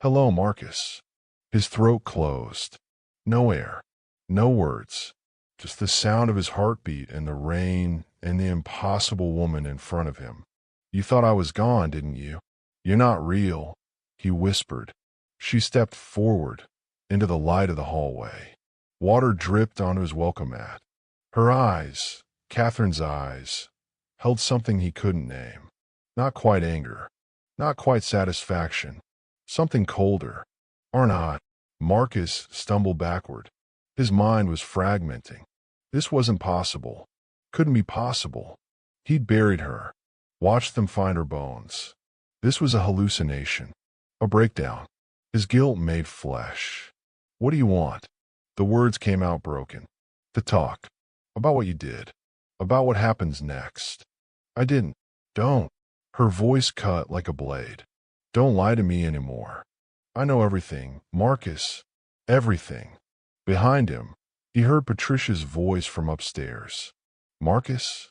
"Hello, Marcus." His throat closed. No air, no words, just the sound of his heartbeat and the rain and the impossible woman in front of him. "You thought I was gone, didn't you? You're not real," he whispered. She stepped forward into the light of the hallway. Water dripped onto his welcome mat. Her eyes, Catherine's eyes, held something he couldn't name. Not quite anger, not quite satisfaction, something colder. Or not. Marcus stumbled backward. His mind was fragmenting. This wasn't possible. Couldn't be possible. He'd buried her, watched them find her bones. This was a hallucination, a breakdown. His guilt made flesh. "What do you want?" The words came out broken. "To talk. About what you did. About what happens next." "I didn't." "Don't." Her voice cut like a blade. "Don't lie to me anymore. I know everything, Marcus. Everything." Behind him, he heard Patricia's voice from upstairs. "Marcus?"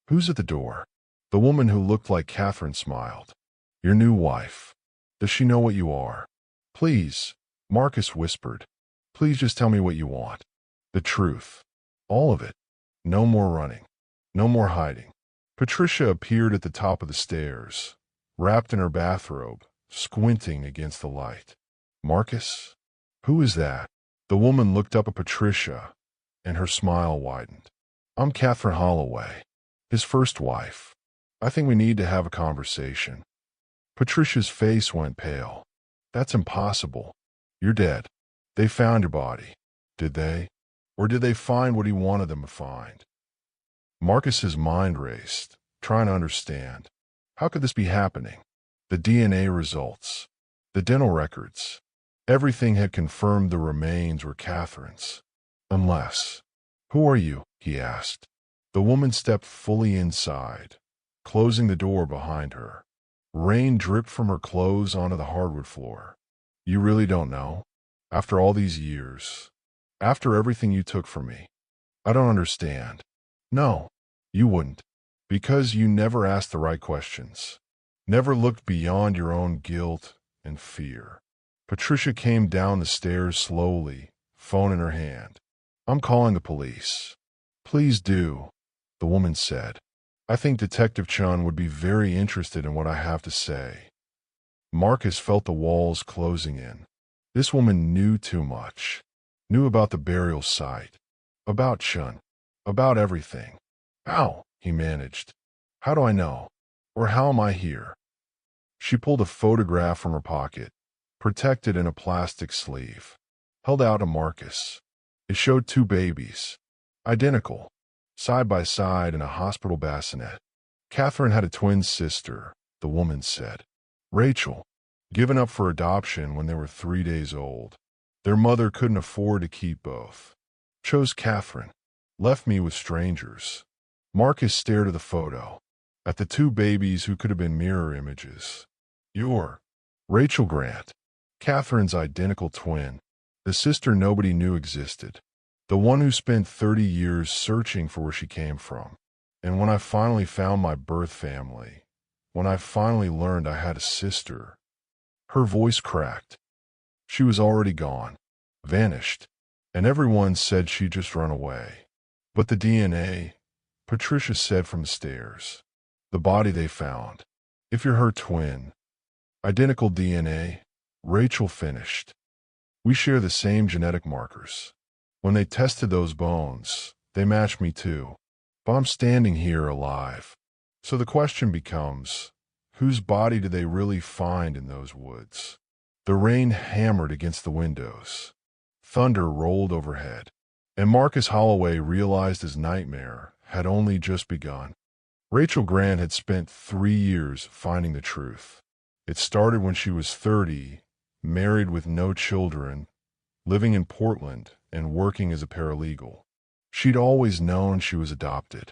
"Who's at the door?" The woman who looked like Catherine smiled. "Your new wife. Does she know what you are?" "Please," Marcus whispered. "Please just tell me what you want. The truth. All of it. No more running. No more hiding." Patricia appeared at the top of the stairs, wrapped in her bathrobe, squinting against the light. "Marcus? Who is that?" The woman looked up at Patricia, and her smile widened. "I'm Catherine Holloway, his first wife. I think we need to have a conversation." Patricia's face went pale. "That's impossible. You're dead. They found your body. Did they? Or did they find what he wanted them to find?" Marcus's mind raced, trying to understand. How could this be happening? The DNA results, the dental records, everything had confirmed the remains were Catherine's. Unless. "Who are you?" he asked. The woman stepped fully inside, closing the door behind her. Rain dripped from her clothes onto the hardwood floor. "You really don't know? After all these years? After everything you took from me? I don't understand." "No, you wouldn't. Because you never asked the right questions. Never looked beyond your own guilt and fear." Patricia came down the stairs slowly, phone in her hand. "I'm calling the police." "Please do," the woman said. "I think Detective Chun would be very interested in what I have to say." Marcus felt the walls closing in. This woman knew too much. Knew about the burial site. About Chun. About everything. "How?" he managed. "How do I know? Or how am I here?" She pulled a photograph from her pocket, protected in a plastic sleeve, held out to Marcus. It showed 2 babies. Identical. side by side in a hospital bassinet. Catherine had a twin sister, the woman said. Rachel, given up for adoption when they were 3 days old. Their mother couldn't afford to keep both. Chose Catherine. Left me with strangers. Marcus stared at the photo, at the two babies who could have been mirror images. You're Rachel Grant, Catherine's identical twin, the sister nobody knew existed, the one who spent 30 years searching for where she came from. And when I finally found my birth family, when I finally learned I had a sister, her voice cracked. She was already gone, vanished, and everyone said she'd just run away. But the DNA, Patricia said from the stairs, the body they found, if you're her twin, identical DNA, Rachel finished. We share the same genetic markers. When they tested those bones, they matched me too. But I'm standing here alive. So the question becomes, whose body did they really find in those woods? The rain hammered against the windows. Thunder rolled overhead. And Marcus Holloway realized his nightmare had only just begun. Rachel Grant had spent 3 years finding the truth. It started when she was 30, married with no children, living in Portland and working as a paralegal. She'd always known she was adopted.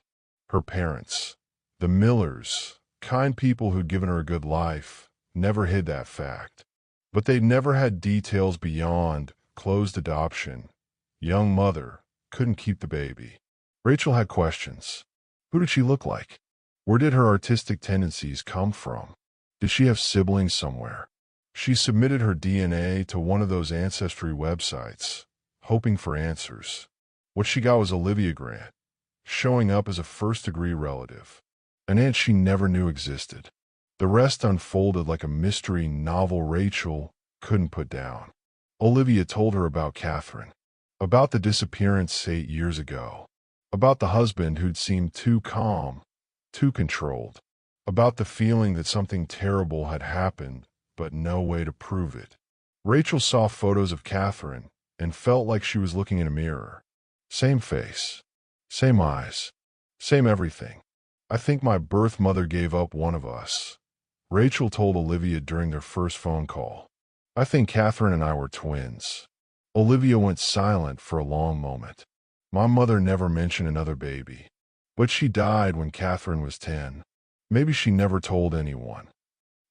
Her parents, the Millers, kind people who'd given her a good life, never hid that fact. But they'd never had details beyond closed adoption. Young mother, couldn't keep the baby. Rachel had questions. Who did she look like? Where did her artistic tendencies come from? Did she have siblings somewhere? She submitted her DNA to one of those ancestry websites, hoping for answers. What she got was Olivia Grant, showing up as a first-degree relative, an aunt she never knew existed. The rest unfolded like a mystery novel Rachel couldn't put down. Olivia told her about Catherine, about the disappearance 8 years ago, about the husband who'd seemed too calm, too controlled, about the feeling that something terrible had happened, but no way to prove it. Rachel saw photos of Catherine and felt like she was looking in a mirror. Same face, same eyes, same everything. I think my birth mother gave up one of us, Rachel told Olivia during their first phone call. I think Catherine and I were twins. Olivia went silent for a long moment. My mother never mentioned another baby, but she died when Catherine was 10. Maybe she never told anyone.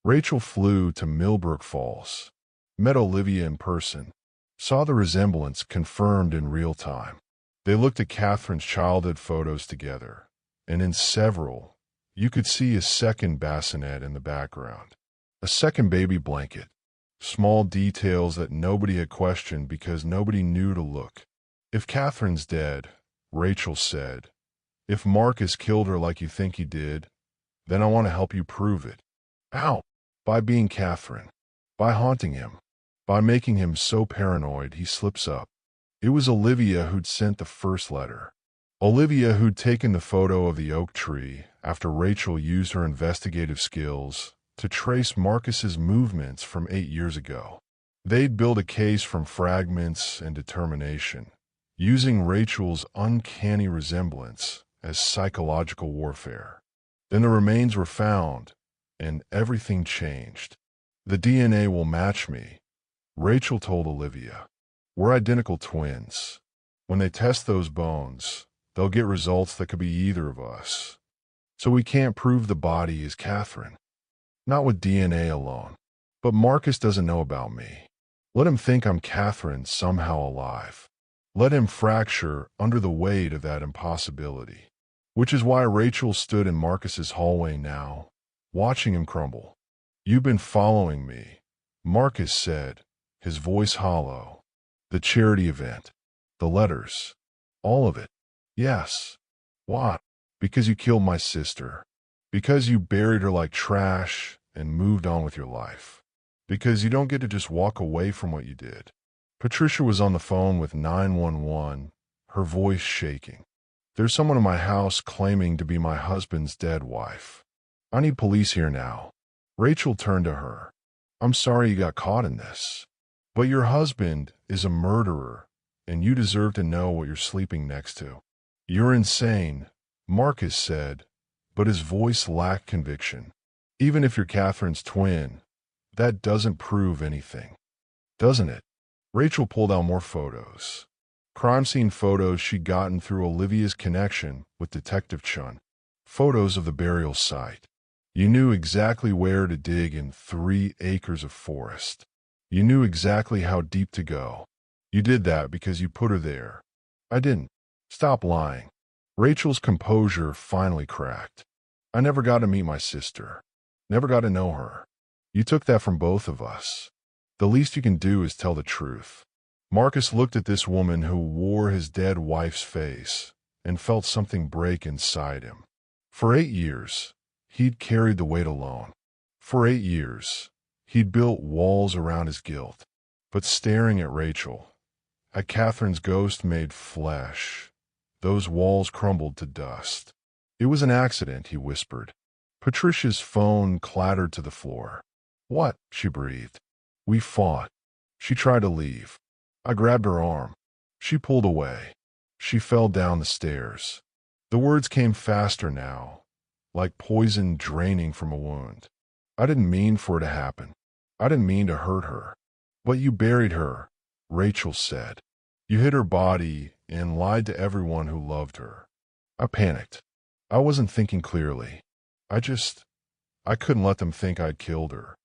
Rachel flew to Millbrook Falls, met Olivia in person, saw the resemblance confirmed in real time. They looked at Catherine's childhood photos together, and in several, you could see a second bassinet in the background, a second baby blanket, small details that nobody had questioned because nobody knew to look. If Catherine's dead, Rachel said, if Marcus killed her like you think he did, then I want to help you prove it. How? By being Catherine, by haunting him, by making him so paranoid he slips up. It was Olivia who'd sent the first letter. Olivia who'd taken the photo of the oak tree after Rachel used her investigative skills to trace Marcus's movements from 8 years ago. They'd build a case from fragments and determination, using Rachel's uncanny resemblance as psychological warfare. Then the remains were found, and everything changed. The DNA will match me, Rachel told Olivia. We're identical twins. When they test those bones, they'll get results that could be either of us. So we can't prove the body is Catherine. Not with DNA alone. But Marcus doesn't know about me. Let him think I'm Catherine somehow alive. Let him fracture under the weight of that impossibility. Which is why Rachel stood in Marcus's hallway now, watching him crumble. You've been following me, Marcus said, his voice hollow. The charity event, the letters, all of it. Yes. What? Because you killed my sister. Because you buried her like trash and moved on with your life. Because you don't get to just walk away from what you did. Patricia was on the phone with 911, her voice shaking. There's someone in my house claiming to be my husband's dead wife. I need police here now. Rachel turned to her. I'm sorry you got caught in this. But your husband is a murderer, and you deserve to know what you're sleeping next to. "You're insane," Marcus said, but his voice lacked conviction. "Even if you're Catherine's twin, that doesn't prove anything, doesn't it?" Rachel pulled out more photos. Crime scene photos she'd gotten through Olivia's connection with Detective Chun. Photos of the burial site. You knew exactly where to dig in 3 acres of forest. You knew exactly how deep to go. You did that because you put her there. I didn't. Stop lying. Rachel's composure finally cracked. I never got to meet my sister. Never got to know her. You took that from both of us. The least you can do is tell the truth. Marcus looked at this woman who wore his dead wife's face and felt something break inside him. For 8 years, he'd carried the weight alone. For 8 years, he'd built walls around his guilt. But staring at Rachel, at Catherine's ghost made flesh, those walls crumbled to dust. "It was an accident," he whispered. Patricia's phone clattered to the floor. "What?" she breathed. "We fought. She tried to leave. I grabbed her arm. She pulled away. She fell down the stairs." The words came faster now, like poison draining from a wound. "I didn't mean for it to happen. I didn't mean to hurt her. But you buried her," Rachel said. "You hid her body and lied to everyone who loved her." I panicked. I wasn't thinking clearly. I couldn't let them think I'd killed her.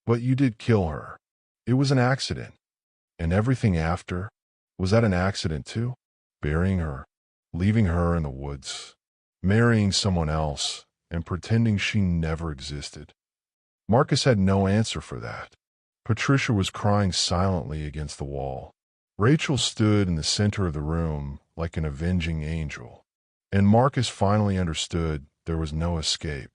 "But you did kill her. It was an accident. And everything after, was that an accident too? Burying her, leaving her in the woods, marrying someone else, and pretending she never existed." Marcus had no answer for that. Patricia was crying silently against the wall. Rachel stood in the center of the room like an avenging angel. And Marcus finally understood there was no escape.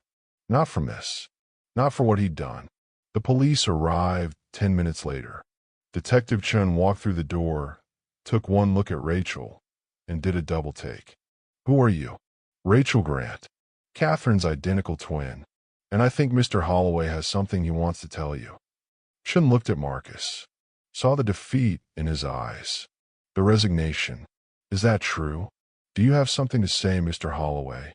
Not from this. Not for what he'd done. The police arrived 10 minutes later. Detective Chun walked through the door, took one look at Rachel, and did a double take. "Who are you?" "Rachel Grant, Catherine's identical twin. And I think Mr. Holloway has something he wants to tell you." Chun looked at Marcus, saw the defeat in his eyes, the resignation. "Is that true? Do you have something to say, Mr. Holloway?"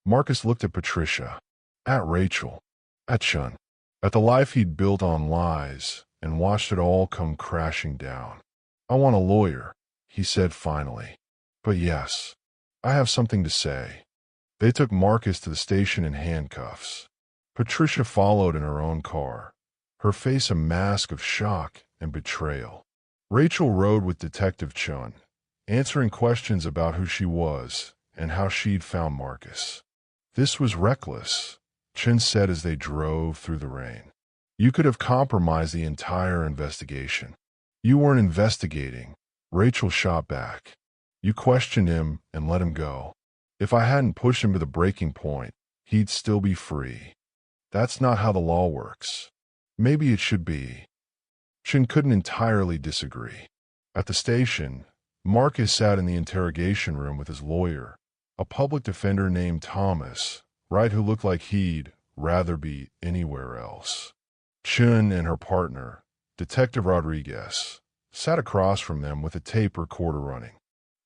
Marcus looked at Patricia, at Rachel, at Chun, at the life he'd built on lies, and watched it all come crashing down. "I want a lawyer," he said finally. "But yes, I have something to say." They took Marcus to the station in handcuffs. Patricia followed in her own car, her face a mask of shock and betrayal. Rachel rode with Detective Chun, answering questions about who she was and how she'd found Marcus. "This was reckless," Chun said as they drove through the rain. "You could have compromised the entire investigation." "You weren't investigating," Rachel shot back. "You questioned him and let him go. If I hadn't pushed him to the breaking point, he'd still be free. That's not how the law works." "Maybe it should be." Chun couldn't entirely disagree. At the station, Marcus sat in the interrogation room with his lawyer, a public defender named Thomas, right, who looked like he'd rather be anywhere else. Chun and her partner, Detective Rodriguez, sat across from them with a tape recorder running.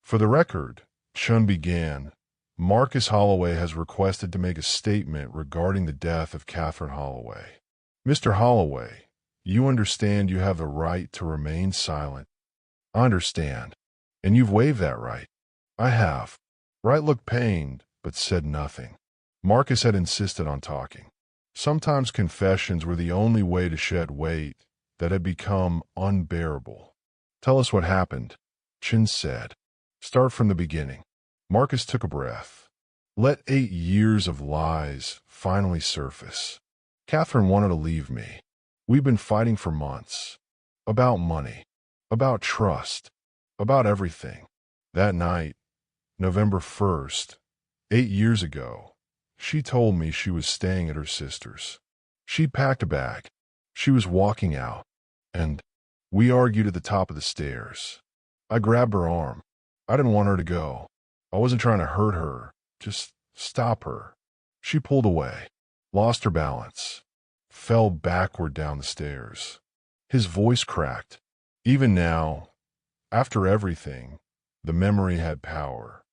"For the record," Chun began, "Marcus Holloway has requested to make a statement regarding the death of Catherine Holloway. Mr. Holloway, you understand you have the right to remain silent." "I understand. And you've waived that right." "I have." Wright looked pained, but said nothing. Marcus had insisted on talking. Sometimes confessions were the only way to shed weight that had become unbearable. "Tell us what happened," Chun said. "Start from the beginning." Marcus took a breath. "Let 8 years of lies finally surface. Catherine wanted to leave me. We've been fighting for months. About money. About trust. About everything. That night, November 1st, 8 years ago, she told me she was staying at her sister's. She'd packed a bag. She was walking out. And we argued at the top of the stairs. I grabbed her arm. I didn't want her to go. I wasn't trying to hurt her, just stop her. She pulled away, lost her balance, fell backward down the stairs." His voice cracked. Even now, after everything, the memory had power.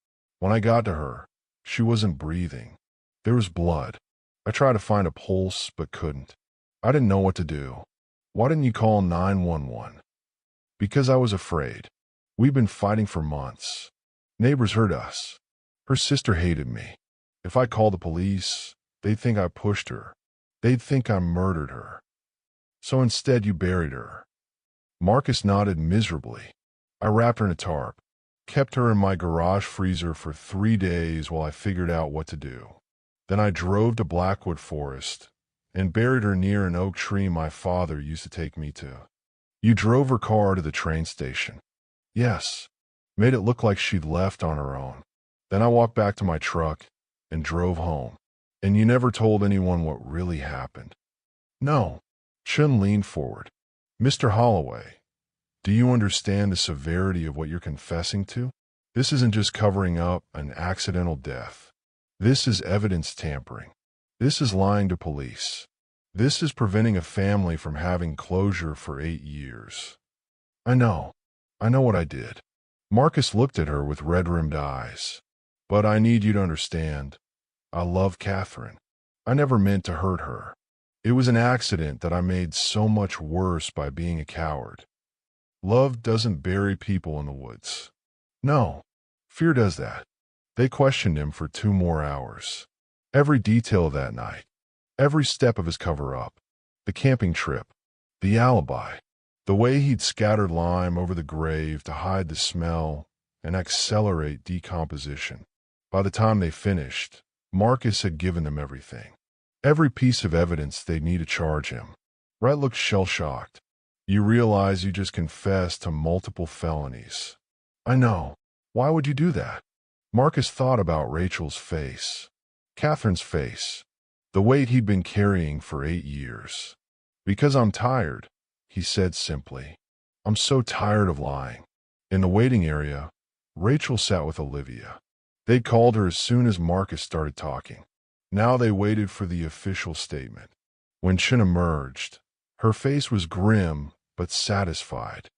When I got to her, she wasn't breathing. There was blood. I tried to find a pulse, but couldn't. I didn't know what to do. Why didn't you call 911? Because I was afraid. We've been fighting for months. Neighbors heard us. Her sister hated me. If I called the police, they'd think I pushed her. They'd think I murdered her. So instead you buried her. Marcus nodded miserably. I wrapped her in a tarp, kept her in my garage freezer for 3 days while I figured out what to do. Then I drove to Blackwood Forest and buried her near an oak tree my father used to take me to. You drove her car to the train station. Yes, made it look like she'd left on her own. Then I walked back to my truck and drove home. And you never told anyone what really happened. No. Chun leaned forward. Mr. Holloway, do you understand the severity of what you're confessing to? This isn't just covering up an accidental death. This is evidence tampering. This is lying to police. This is preventing a family from having closure for 8 years. I know what I did. Marcus looked at her with red-rimmed eyes. But I need you to understand. I love Catherine. I never meant to hurt her. It was an accident that I made so much worse by being a coward. Love doesn't bury people in the woods. No, fear does that. They questioned him for 2 more hours. Every detail of that night, every step of his cover-up, the camping trip, the alibi, the way he'd scattered lime over the grave to hide the smell and accelerate decomposition. By the time they finished, Marcus had given them everything. Every piece of evidence they'd need to charge him. Rhett looked shell-shocked. You realize you just confessed to multiple felonies. I know. Why would you do that? Marcus thought about Rachel's face, Catherine's face, the weight he'd been carrying for 8 years. Because I'm tired, he said simply. I'm so tired of lying. In the waiting area, Rachel sat with Olivia. They'd called her as soon as Marcus started talking. Now they waited for the official statement. When Chin emerged, her face was grim but satisfied.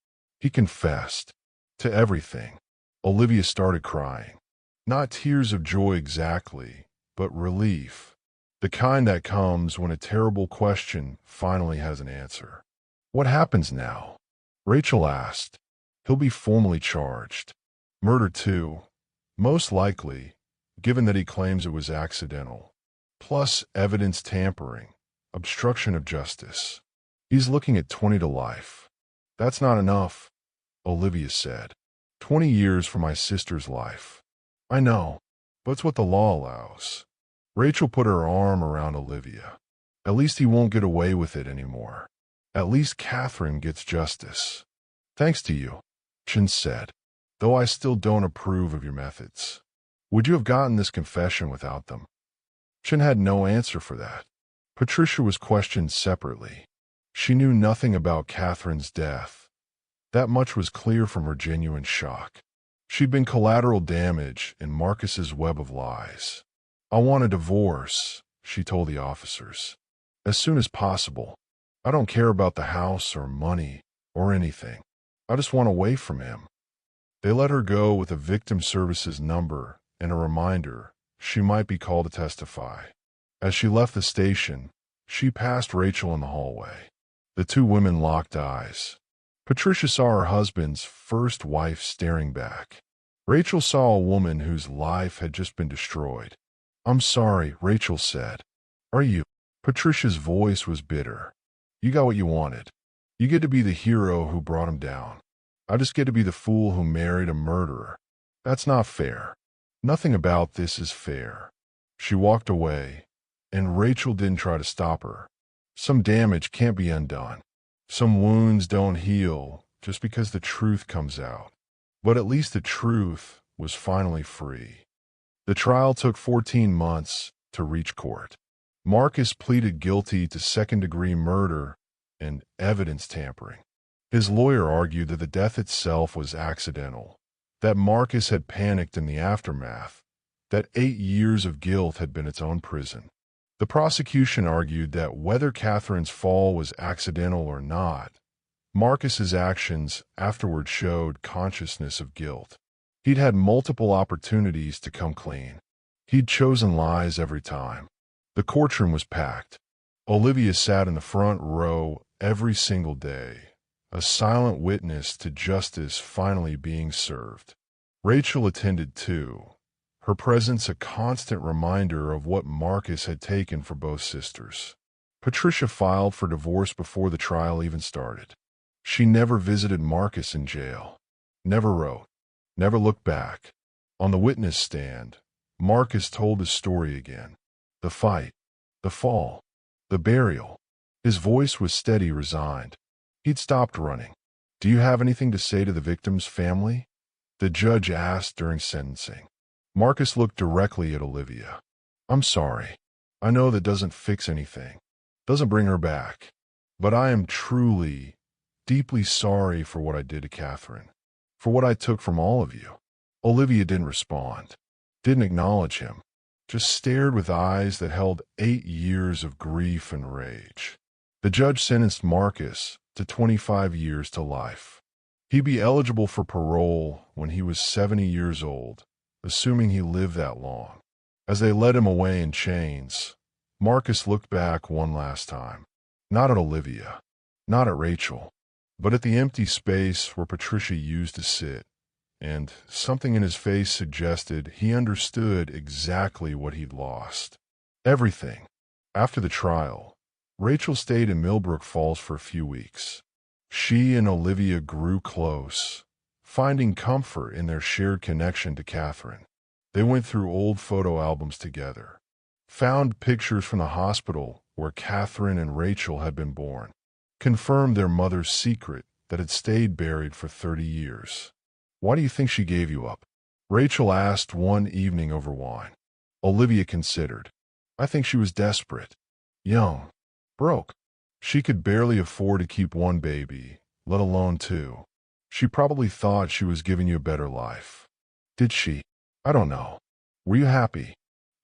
He confessed to everything. Olivia started crying. Not tears of joy exactly, but relief. The kind that comes when a terrible question finally has an answer. What happens now? Rachel asked. He'll be formally charged. Murder too, most likely, given that he claims it was accidental. Plus evidence tampering, obstruction of justice. He's looking at 20 to life. That's not enough, Olivia said. 20 years for my sister's life. I know, but it's what the law allows. Rachel put her arm around Olivia. At least he won't get away with it anymore. At least Catherine gets justice. Thanks to you, Chin said, though I still don't approve of your methods. Would you have gotten this confession without them? Chin had no answer for that. Patricia was questioned separately. She knew nothing about Catherine's death. That much was clear from her genuine shock. She'd been collateral damage in Marcus's web of lies. I want a divorce, she told the officers. As soon as possible. I don't care about the house or money or anything. I just want away from him. They let her go with a victim services number and a reminder she might be called to testify. As she left the station, she passed Rachel in the hallway. The 2 women locked eyes. Patricia saw her husband's first wife staring back. Rachel saw a woman whose life had just been destroyed. I'm sorry, Rachel said. Are you? Patricia's voice was bitter. You got what you wanted. You get to be the hero who brought him down. I just get to be the fool who married a murderer. That's not fair. Nothing about this is fair. She walked away, and Rachel didn't try to stop her. Some damage can't be undone. Some wounds don't heal just because the truth comes out. But at least the truth was finally free. The trial took 14 months to reach court. Marcus pleaded guilty to second-degree murder and evidence tampering. His lawyer argued that the death itself was accidental, that Marcus had panicked in the aftermath, that 8 years of guilt had been its own prison. The prosecution argued that whether Catherine's fall was accidental or not, Marcus's actions afterward showed consciousness of guilt. He'd had multiple opportunities to come clean. He'd chosen lies every time. The courtroom was packed. Olivia sat in the front row every single day, a silent witness to justice finally being served. Rachel attended too, her presence a constant reminder of what Marcus had taken for both sisters. Patricia filed for divorce before the trial even started. She never visited Marcus in jail, never wrote, never looked back. On the witness stand, Marcus told his story again. The fight, the fall, the burial. His voice was steady, resigned. He'd stopped running. "Do you have anything to say to the victim's family?" the judge asked during sentencing. Marcus looked directly at Olivia. "I'm sorry. I know that doesn't fix anything, doesn't bring her back. But I am truly, deeply sorry for what I did to Catherine, for what I took from all of you." Olivia didn't respond, didn't acknowledge him, just stared with eyes that held 8 years of grief and rage. The judge sentenced Marcus to 25 years to life. He'd be eligible for parole when he was 70 years old, assuming he lived that long. As they led him away in chains, Marcus looked back one last time. Not at Olivia, not at Rachel, but at the empty space where Patricia used to sit, and something in his face suggested he understood exactly what he'd lost. Everything. After the trial, Rachel stayed in Millbrook Falls for a few weeks. She and Olivia grew close, finding comfort in their shared connection to Catherine. They went through old photo albums together, found pictures from the hospital where Catherine and Rachel had been born, confirmed their mother's secret that had stayed buried for 30 years. "Why do you think she gave you up?" Rachel asked one evening over wine. Olivia considered. "I think she was desperate. Young. Broke. She could barely afford to keep one baby, let alone 2. She probably thought she was giving you a better life." "Did she? I don't know. Were you happy?"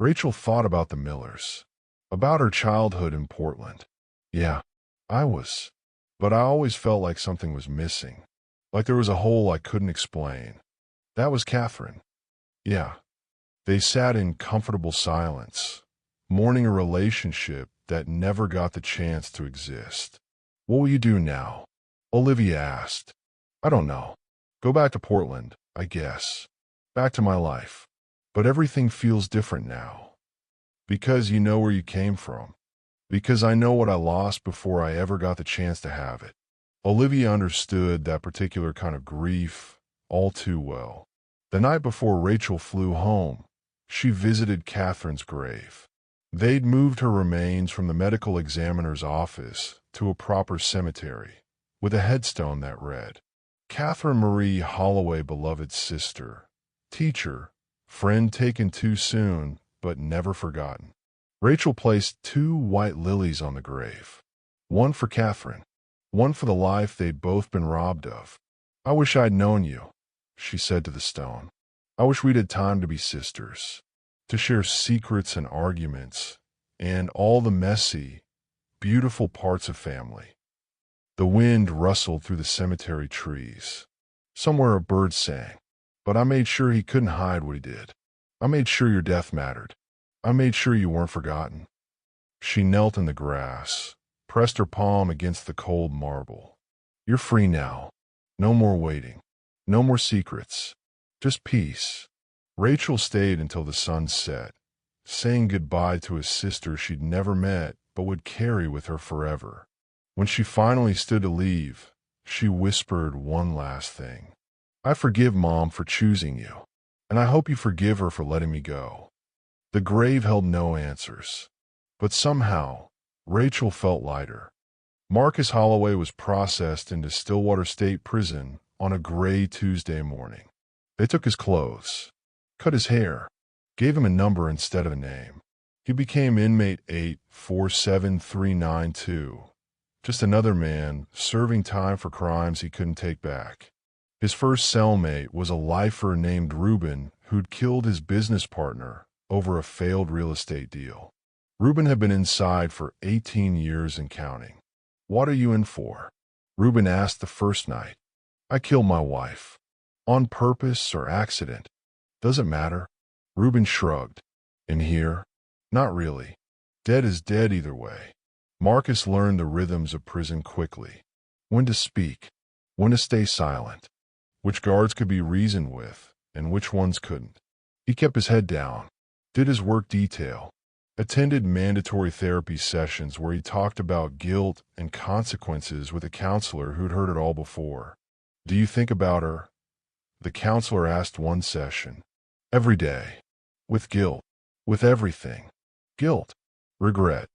Rachel thought about the Millers, about her childhood in Portland. "Yeah, I was. But I always felt like something was missing, like there was a hole I couldn't explain. That was Catherine." "Yeah." They sat in comfortable silence, mourning a relationship that never got the chance to exist. "What will you do now?" Olivia asked. "I don't know. Go back to Portland, I guess. Back to my life. But everything feels different now. Because you know where you came from. Because I know what I lost before I ever got the chance to have it." Olivia understood that particular kind of grief all too well. The night before Rachel flew home, she visited Catherine's grave. They'd moved her remains from the medical examiner's office to a proper cemetery, with a headstone that read, "Catherine Marie Holloway, beloved sister, teacher, friend taken too soon, but never forgotten." Rachel placed 2 white lilies on the grave, one for Catherine, one for the life they'd both been robbed of. "I wish I'd known you," she said to the stone. "I wish we'd had time to be sisters, to share secrets and arguments, and all the messy, beautiful parts of family." The wind rustled through the cemetery trees. Somewhere a bird sang. "But I made sure he couldn't hide what he did. I made sure your death mattered. I made sure you weren't forgotten." She knelt in the grass, pressed her palm against the cold marble. "You're free now. No more waiting. No more secrets. Just peace." Rachel stayed until the sun set, saying goodbye to a sister she'd never met but would carry with her forever. When she finally stood to leave, she whispered one last thing. "I forgive Mom for choosing you, and I hope you forgive her for letting me go." The grave held no answers, but somehow Rachel felt lighter. Marcus Holloway was processed into Stillwater State Prison on a gray Tuesday morning. They took his clothes, cut his hair, gave him a number instead of a name. He became inmate 847392, just another man serving time for crimes he couldn't take back. His first cellmate was a lifer named Reuben who'd killed his business partner over a failed real estate deal. Reuben had been inside for 18 years and counting. "What are you in for?" Reuben asked the first night. "I killed my wife." On purpose or accident? Doesn't matter. Reuben shrugged. In here? Not really. Dead is dead either way. Marcus learned the rhythms of prison quickly. When to speak, when to stay silent, which guards could be reasoned with, and which ones couldn't. He kept his head down, did his work detail, attended mandatory therapy sessions where he talked about guilt and consequences with a counselor who'd heard it all before. Do you think about her? The counselor asked one session. Every day. With guilt. With everything. Guilt. Regret.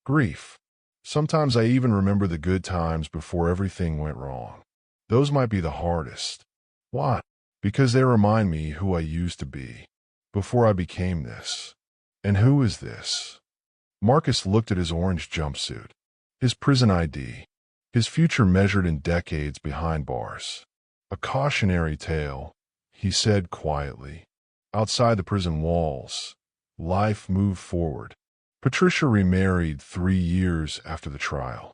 Grief. Sometimes I even remember the good times before everything went wrong. Those might be the hardest. Why? Because they remind me who I used to be, before I became this. And who is this? Marcus looked at his orange jumpsuit, his prison ID, his future measured in decades behind bars. A cautionary tale, he said quietly. Outside the prison walls, life moved forward. Patricia remarried 3 years after the trial.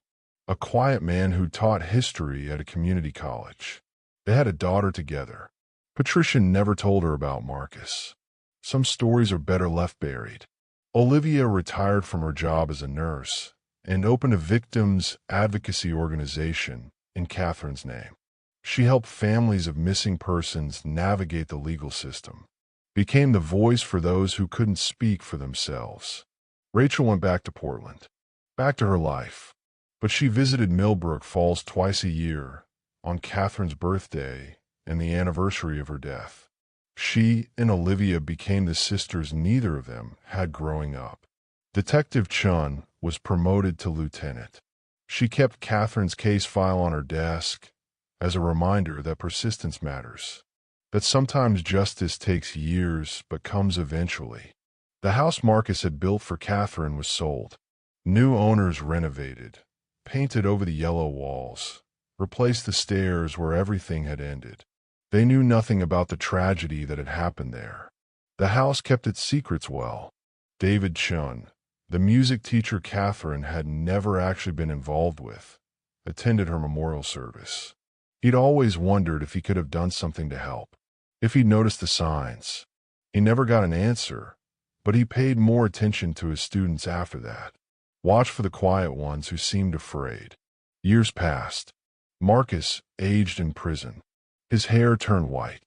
A quiet man who taught history at a community college. They had a daughter together. Patricia never told her about Marcus. Some stories are better left buried. Olivia retired from her job as a nurse and opened a victims advocacy organization in Catherine's name. She helped families of missing persons navigate the legal system, became the voice for those who couldn't speak for themselves. Rachel went back to Portland, back to her life, but she visited Millbrook Falls twice a year, on Catherine's birthday and the anniversary of her death. She and Olivia became the sisters neither of them had growing up. Detective Chun was promoted to lieutenant. She kept Catherine's case file on her desk as a reminder that persistence matters, that sometimes justice takes years but comes eventually. The house Marcus had built for Catherine was sold. New owners renovated, painted over the yellow walls, replaced the stairs where everything had ended. They knew nothing about the tragedy that had happened there. The house kept its secrets well. David Chun, the music teacher Catherine had never actually been involved with, attended her memorial service. He'd always wondered if he could have done something to help, if he'd noticed the signs. He never got an answer, but he paid more attention to his students after that. Watched for the quiet ones who seemed afraid. Years passed. Marcus aged in prison. His hair turned white.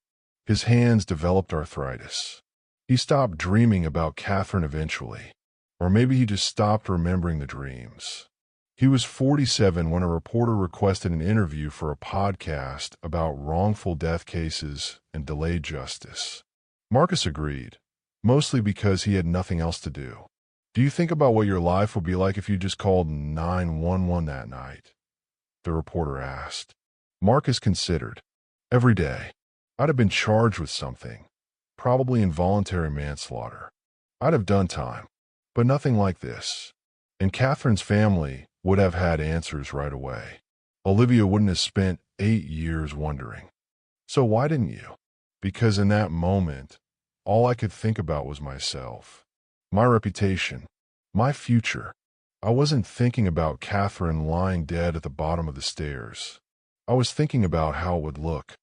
His hands developed arthritis. He stopped dreaming about Catherine eventually. Or maybe he just stopped remembering the dreams. He was 47 when a reporter requested an interview for a podcast about wrongful death cases and delayed justice. Marcus agreed, mostly because he had nothing else to do. Do you think about what your life would be like if you just called 911 that night? The reporter asked. Marcus considered. Every day. I'd have been charged with something, probably involuntary manslaughter. I'd have done time, but nothing like this. And Catherine's family would have had answers right away. Olivia wouldn't have spent 8 years wondering. So why didn't you? Because in that moment, all I could think about was myself, my reputation, my future. I wasn't thinking about Catherine lying dead at the bottom of the stairs. I was thinking about how it would look,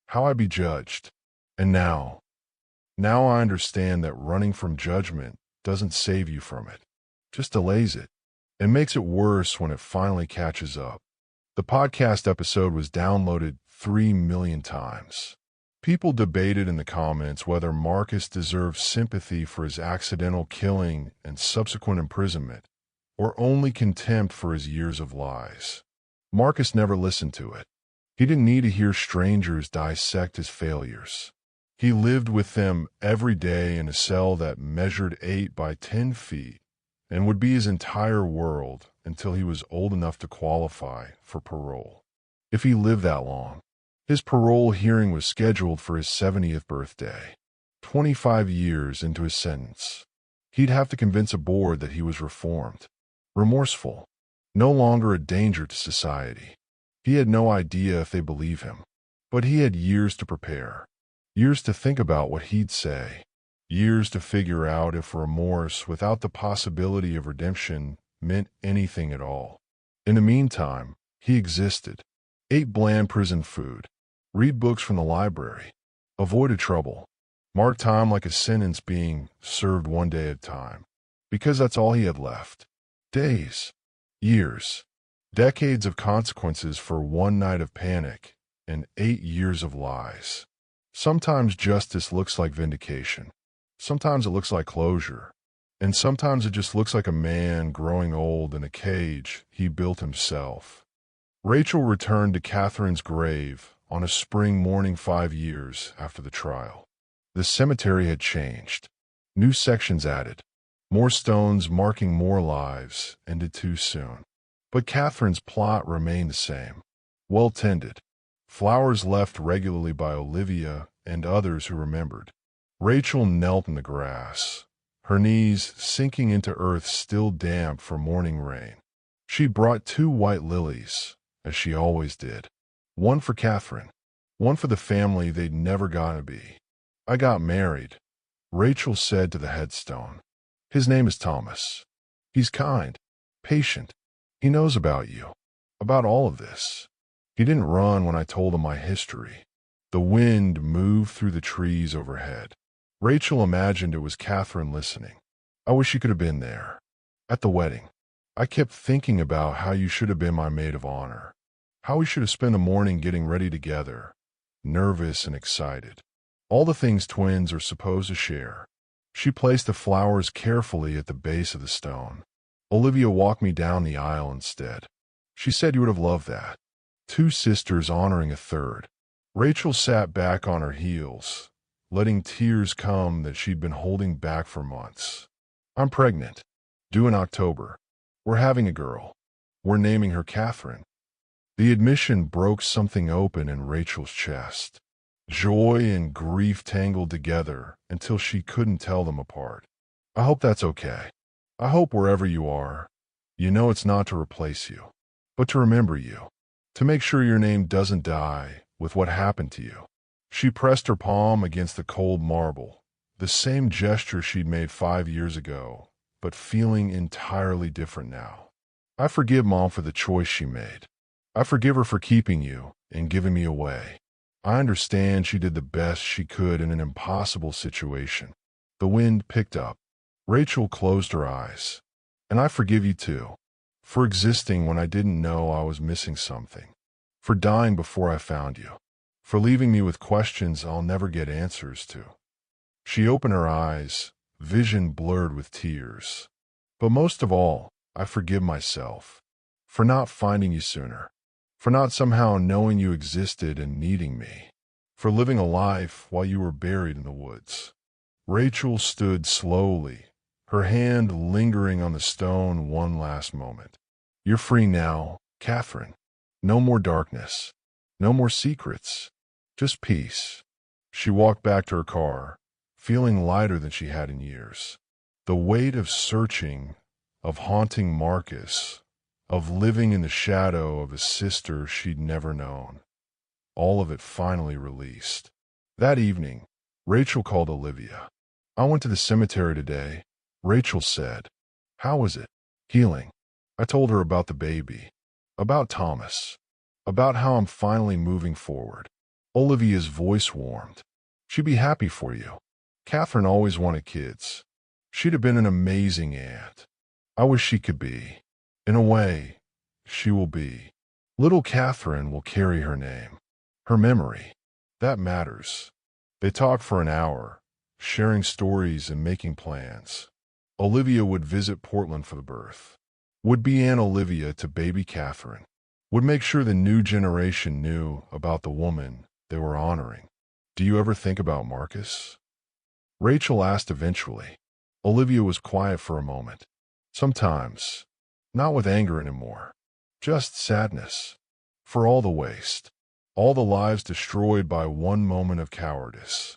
how I'd be judged. And now I understand that running from judgment doesn't save you from it, just delays it. It makes it worse when it finally catches up. The podcast episode was downloaded 3 million times. People debated in the comments whether Marcus deserved sympathy for his accidental killing and subsequent imprisonment, or only contempt for his years of lies. Marcus never listened to it. He didn't need to hear strangers dissect his failures. He lived with them every day in a cell that measured 8 by 10 feet and would be his entire world until he was old enough to qualify for parole. If he lived that long. His parole hearing was scheduled for his 70th birthday, 25 years into his sentence. He'd have to convince a board that he was reformed, remorseful, no longer a danger to society. He had no idea if they believe him, but he had years to prepare, years to think about what he'd say, years to figure out if remorse without the possibility of redemption meant anything at all. In the meantime, he existed, ate bland prison food, read books from the library, Avoided trouble. Marked time like a sentence being served one day at a time. Because that's all he had left. Days. Years. Decades of consequences for one night of panic and 8 years of lies. Sometimes justice looks like vindication. Sometimes it looks like closure. And sometimes it just looks like a man growing old in a cage he built himself. Rachel returned to Catherine's grave on a spring morning 5 years after the trial. The cemetery had changed. New sections added. More stones marking more lives ended too soon. But Catherine's plot remained the same. Well tended. Flowers left regularly by Olivia and others who remembered. Rachel knelt in the grass, her knees sinking into earth still damp from morning rain. She brought 2 white lilies, as she always did. One for Catherine, one for the family they'd never gotten to be. I got married, Rachel said to the headstone. His name is Thomas. He's kind, patient. He knows about you, about all of this. He didn't run when I told him my history. The wind moved through the trees overhead. Rachel imagined it was Catherine listening. I wish you could have been there. At the wedding, I kept thinking about how you should have been my maid of honor, how we should have spent the morning getting ready together, nervous and excited. All the things twins are supposed to share. She placed the flowers carefully at the base of the stone. Olivia walked me down the aisle instead. She said you would have loved that. 2 sisters honoring a third. Rachel sat back on her heels, letting tears come that she'd been holding back for months. I'm pregnant. Due in October. We're having a girl. We're naming her Catherine. The admission broke something open in Rachel's chest. Joy and grief tangled together until she couldn't tell them apart. I hope that's okay. I hope wherever you are, you know it's not to replace you, but to remember you, to make sure your name doesn't die with what happened to you. She pressed her palm against the cold marble, the same gesture she'd made 5 years ago, but feeling entirely different now. I forgive Mom for the choice she made. I forgive her for keeping you and giving me away. I understand she did the best she could in an impossible situation. The wind picked up. Rachel closed her eyes. And I forgive you too, for existing when I didn't know I was missing something, for dying before I found you, for leaving me with questions I'll never get answers to. She opened her eyes, vision blurred with tears. But most of all, I forgive myself, for not finding you sooner, for not somehow knowing you existed and needing me, for living a life while you were buried in the woods. Rachel stood slowly, her hand lingering on the stone one last moment. You're free now, Catherine. No more darkness. No more secrets. Just peace. She walked back to her car, feeling lighter than she had in years. The weight of searching, of haunting Marcus, of living in the shadow of a sister she'd never known. All of it finally released. That evening, Rachel called Olivia. I went to the cemetery today, Rachel said. How was it? Healing. I told her about the baby, about Thomas, about how I'm finally moving forward. Olivia's voice warmed. She'd be happy for you. Catherine always wanted kids. She'd have been an amazing aunt. I wish she could be. In a way, she will be. Little Catherine will carry her name, her memory. That matters. They talked for an hour, sharing stories and making plans. Olivia would visit Portland for the birth, would be Aunt Olivia to baby Catherine, would make sure the new generation knew about the woman they were honoring. Do you ever think about Marcus? Rachel asked eventually. Olivia was quiet for a moment. Sometimes. Not with anger anymore. Just sadness. For all the waste. All the lives destroyed by one moment of cowardice.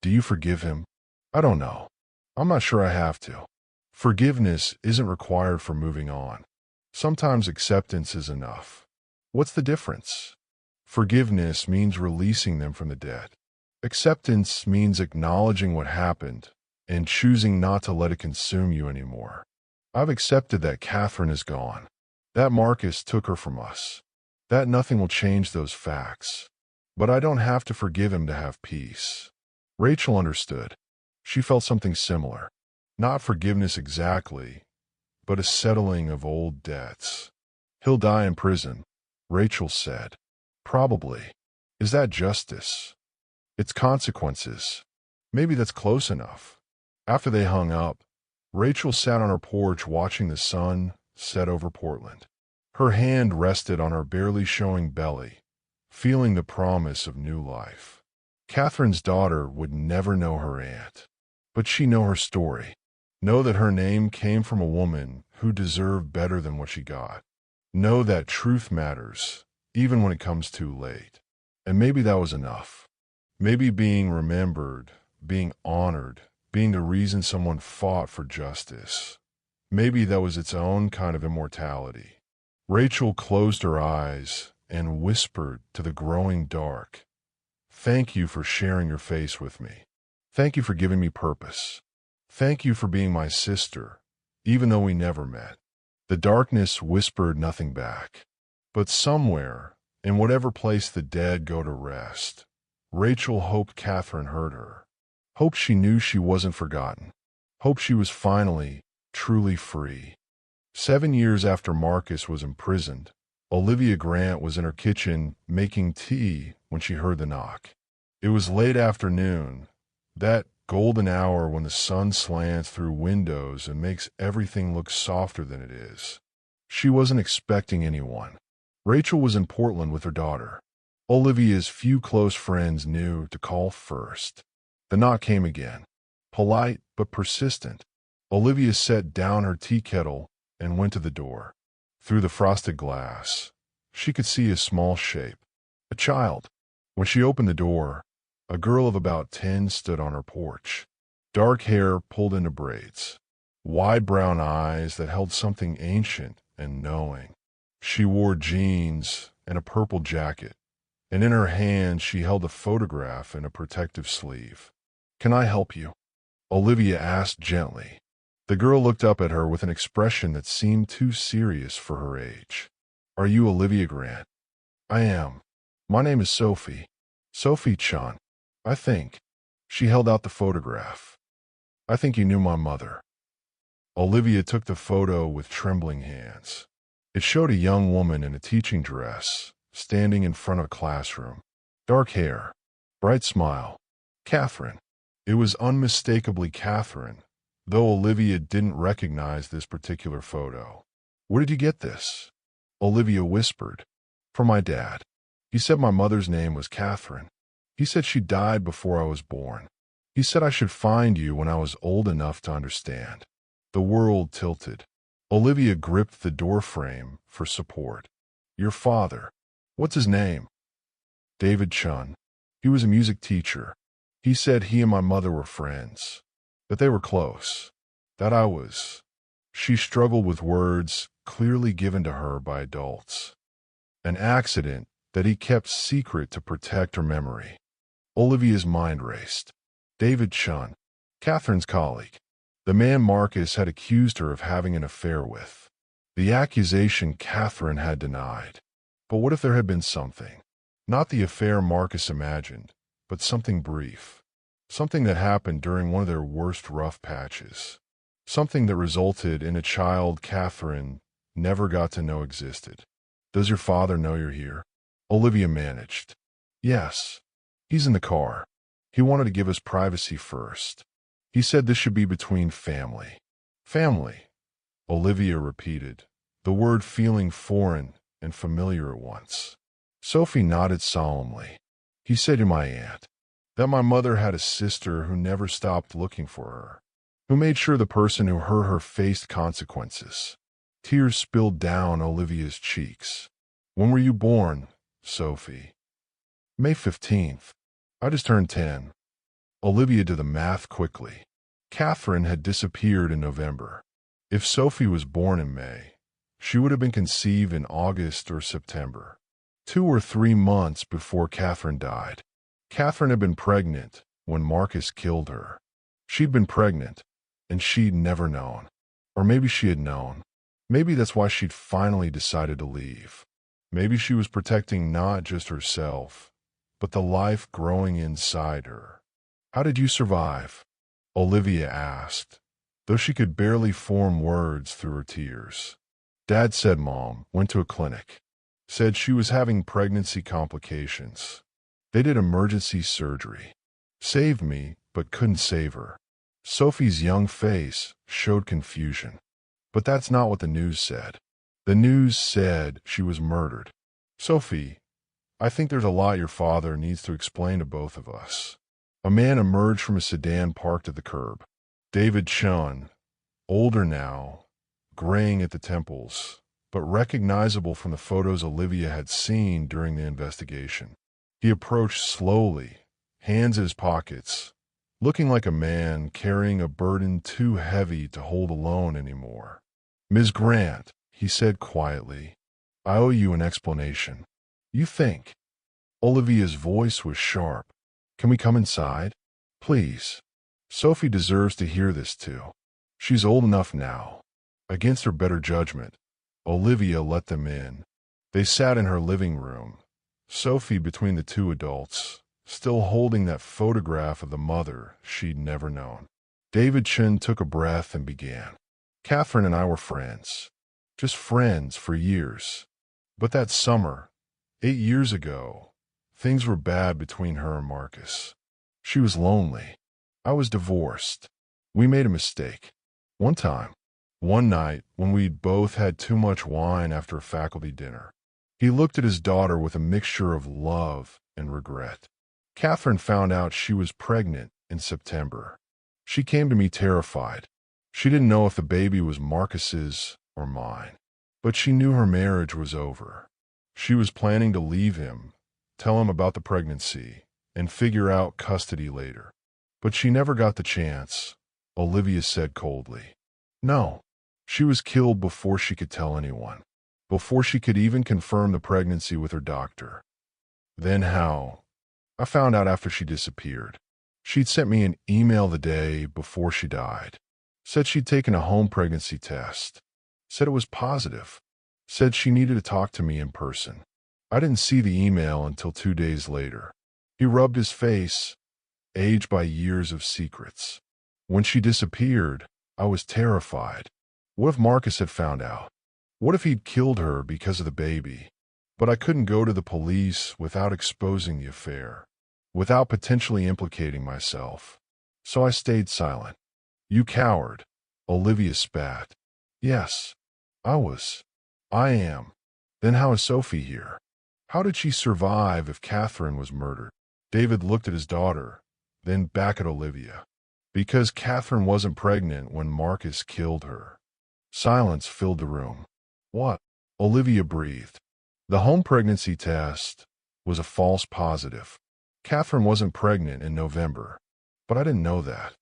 Do you forgive him? I don't know. I'm not sure I have to. Forgiveness isn't required for moving on. Sometimes acceptance is enough. What's the difference? Forgiveness means releasing them from the dead. Acceptance means acknowledging what happened and choosing not to let it consume you anymore. I've accepted that Catherine is gone, that Marcus took her from us, that nothing will change those facts. But I don't have to forgive him to have peace. Rachel understood. She felt something similar. Not forgiveness exactly, but a settling of old debts. He'll die in prison, Rachel said. Probably. Is that justice? It's consequences. Maybe that's close enough. After they hung up, Rachel sat on her porch watching the sun set over Portland. Her hand rested on her barely showing belly, feeling the promise of new life. Catherine's daughter would never know her aunt, but she'd know her story. Know that her name came from a woman who deserved better than what she got. Know that truth matters, even when it comes too late. And maybe that was enough. Maybe being remembered, being honored, being the reason someone fought for justice. Maybe that was its own kind of immortality. Rachel closed her eyes and whispered to the growing dark, "Thank you for sharing your face with me. Thank you for giving me purpose. Thank you for being my sister, even though we never met." The darkness whispered nothing back. But somewhere, in whatever place the dead go to rest, Rachel hoped Catherine heard her. Hoped she knew she wasn't forgotten. Hoped she was finally, truly free. 7 years after Marcus was imprisoned, Olivia Grant was in her kitchen making tea when she heard the knock. It was late afternoon, that golden hour when the sun slants through windows and makes everything look softer than it is. She wasn't expecting anyone. Rachel was in Portland with her daughter. Olivia's few close friends knew to call first. The knock came again, polite but persistent. Olivia set down her tea kettle and went to the door. Through the frosted glass, she could see a small shape, a child. When she opened the door, a girl of about 10 stood on her porch. Dark hair pulled into braids, wide brown eyes that held something ancient and knowing. She wore jeans and a purple jacket, and in her hand she held a photograph in a protective sleeve. "Can I help you?" Olivia asked gently. The girl looked up at her with an expression that seemed too serious for her age. "Are you Olivia Grant?" "I am. My name is Sophie. Sophie Chun, I think." She held out the photograph. "I think you knew my mother." Olivia took the photo with trembling hands. It showed a young woman in a teaching dress, standing in front of a classroom. Dark hair, bright smile. Catherine. It was unmistakably Catherine, though Olivia didn't recognize this particular photo. "Where did you get this?" Olivia whispered. "From my dad. He said my mother's name was Catherine. He said she died before I was born. He said I should find you when I was old enough to understand." The world tilted. Olivia gripped the doorframe for support. "Your father. What's his name?" "David Chun. He was a music teacher. He said he and my mother were friends, that they were close, that I was." She struggled with words clearly given to her by adults. An accident that he kept secret to protect her memory. Olivia's mind raced. David Chun, Catherine's colleague. The man Marcus had accused her of having an affair with. The accusation Catherine had denied. But what if there had been something? Not the affair Marcus imagined, but something brief. Something that happened during one of their worst rough patches. Something that resulted in a child Catherine never got to know existed. "Does your father know you're here?" Olivia managed. "Yes. He's in the car. He wanted to give us privacy first. He said this should be between family." "Family," Olivia repeated, the word feeling foreign and familiar at once. Sophie nodded solemnly. "He said you're my aunt. That my mother had a sister who never stopped looking for her. Who made sure the person who hurt her faced consequences." Tears spilled down Olivia's cheeks. "When were you born, Sophie?" "May 15th. I just turned 10. Olivia did the math quickly. Catherine had disappeared in November. If Sophie was born in May, she would have been conceived in August or September. 2 or 3 months before Catherine died. Catherine had been pregnant when Marcus killed her. She'd been pregnant, and she'd never known. Or maybe she had known. Maybe that's why she'd finally decided to leave. Maybe she was protecting not just herself, but the life growing inside her. "How did you survive?" Olivia asked, though she could barely form words through her tears. "Dad said Mom went to a clinic. Said she was having pregnancy complications. They did emergency surgery. Saved me, but couldn't save her." Sophie's young face showed confusion. "But that's not what the news said. The news said she was murdered." "Sophie, I think there's a lot your father needs to explain to both of us." A man emerged from a sedan parked at the curb. David Chun, older now, graying at the temples, but recognizable from the photos Olivia had seen during the investigation. He approached slowly, hands in his pockets, looking like a man carrying a burden too heavy to hold alone anymore. "Ms. Grant," he said quietly, "I owe you an explanation." "You think?" Olivia's voice was sharp. "Can we come inside? Please. Sophie deserves to hear this too. She's old enough now." Against her better judgment, Olivia let them in. They sat in her living room, Sophie between the two adults, still holding that photograph of the mother she'd never known. David Chin took a breath and began. "Catherine and I were friends. Just friends for years. But that summer, 8 years ago, things were bad between her and Marcus. She was lonely. I was divorced. We made a mistake. One night, when we'd both had too much wine after a faculty dinner, he looked at his daughter with a mixture of love and regret. Catherine found out she was pregnant in September. She came to me terrified. She didn't know if the baby was Marcus's or mine, but she knew her marriage was over. She was planning to leave him, tell him about the pregnancy, and figure out custody later. But she never got the chance," Olivia said coldly. "No. She was killed before she could tell anyone, before she could even confirm the pregnancy with her doctor." "Then how?" "I found out after she disappeared. She'd sent me an email the day before she died. Said she'd taken a home pregnancy test. Said it was positive. Said she needed to talk to me in person. I didn't see the email until 2 days later." He rubbed his face, aged by years of secrets. "When she disappeared, I was terrified. What if Marcus had found out? What if he'd killed her because of the baby? But I couldn't go to the police without exposing the affair, without potentially implicating myself. So I stayed silent." "You coward," Olivia spat. "Yes, I was. I am. Then how is Sophie here? How did she survive if Catherine was murdered?" David looked at his daughter, then back at Olivia. "Because Catherine wasn't pregnant when Marcus killed her." Silence filled the room. "What?" Olivia breathed. "The home pregnancy test was a false positive. Catherine wasn't pregnant in November, but I didn't know that.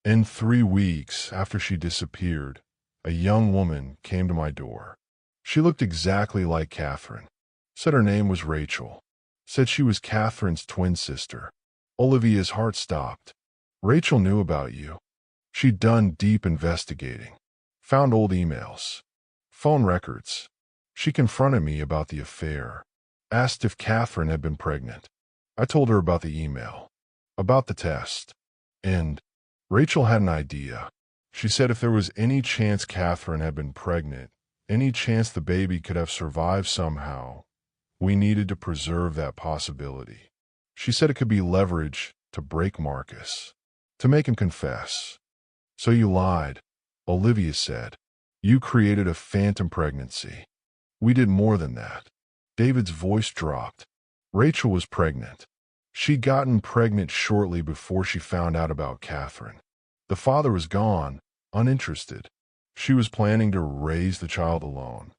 In 3 weeks after she disappeared, a young woman came to my door. She looked exactly like Catherine. Said her name was Rachel. Said she was Catherine's twin sister." Olivia's heart stopped. "Rachel knew about you. She'd done deep investigating. Found old emails, phone records. She confronted me about the affair. Asked if Catherine had been pregnant. I told her about the email, about the test. And Rachel had an idea. She said if there was any chance Catherine had been pregnant, any chance the baby could have survived somehow, we needed to preserve that possibility. She said it could be leverage to break Marcus, to make him confess." "So you lied," Olivia said. "You created a phantom pregnancy." "We did more than that." David's voice dropped. "Rachel was pregnant. She'd gotten pregnant shortly before she found out about Catherine. The father was gone, uninterested. She was planning to raise the child alone."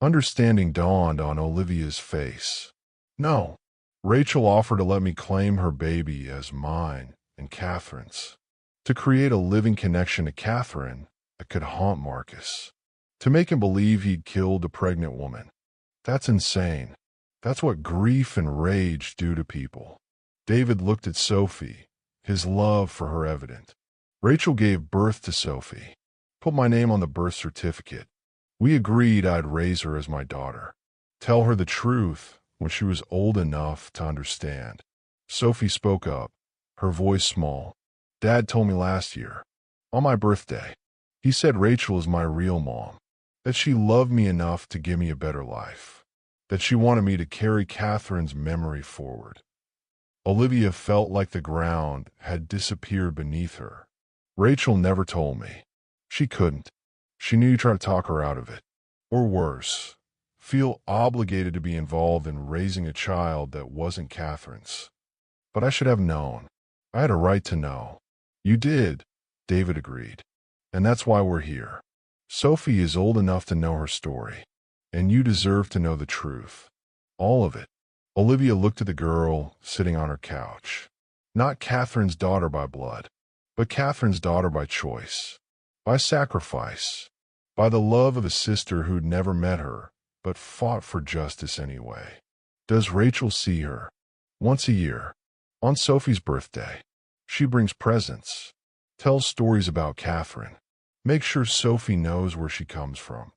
Understanding dawned on Olivia's face. "No. Rachel offered to let me claim her baby as mine and Catherine's. To create a living connection to Catherine that could haunt Marcus. To make him believe he'd killed a pregnant woman. That's insane. That's what grief and rage do to people." David looked at Sophie, his love for her evident. "Rachel gave birth to Sophie. Put my name on the birth certificate. We agreed I'd raise her as my daughter. Tell her the truth when she was old enough to understand. Sophie spoke up, her voice small. Dad told me last year, on my birthday, he said Rachel is my real mom, that she loved me enough to give me a better life, that she wanted me to carry Catherine's memory forward. Olivia felt like the ground had disappeared beneath her. Rachel never told me. She couldn't. She knew you tried to talk her out of it. Or worse, feel obligated to be involved in raising a child that wasn't Catherine's. But I should have known. I had a right to know. You did, David agreed. And that's why we're here. Sophie is old enough to know her story, and you deserve to know the truth. All of it. Olivia looked at the girl sitting on her couch. Not Catherine's daughter by blood, but Catherine's daughter by choice, by sacrifice, by the love of a sister who'd never met her, but fought for justice anyway. Does Rachel see her? Once a year, on Sophie's birthday. She brings presents, tells stories about Catherine, makes sure Sophie knows where she comes from.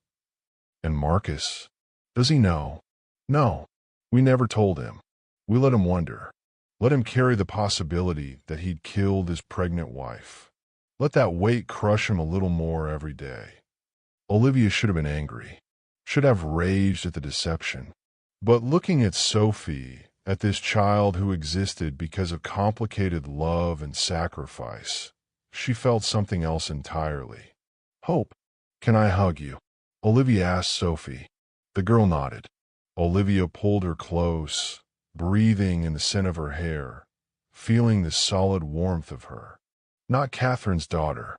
And Marcus, does he know? No, we never told him. We let him wonder. Let him carry the possibility that he'd killed his pregnant wife. Let that weight crush him a little more every day. Olivia should have been angry, should have raged at the deception. But looking at Sophie, at this child who existed because of complicated love and sacrifice, she felt something else entirely. Hope. Can I hug you? Olivia asked Sophie. The girl nodded. Olivia pulled her close, breathing in the scent of her hair, feeling the solid warmth of her. Not Catherine's daughter,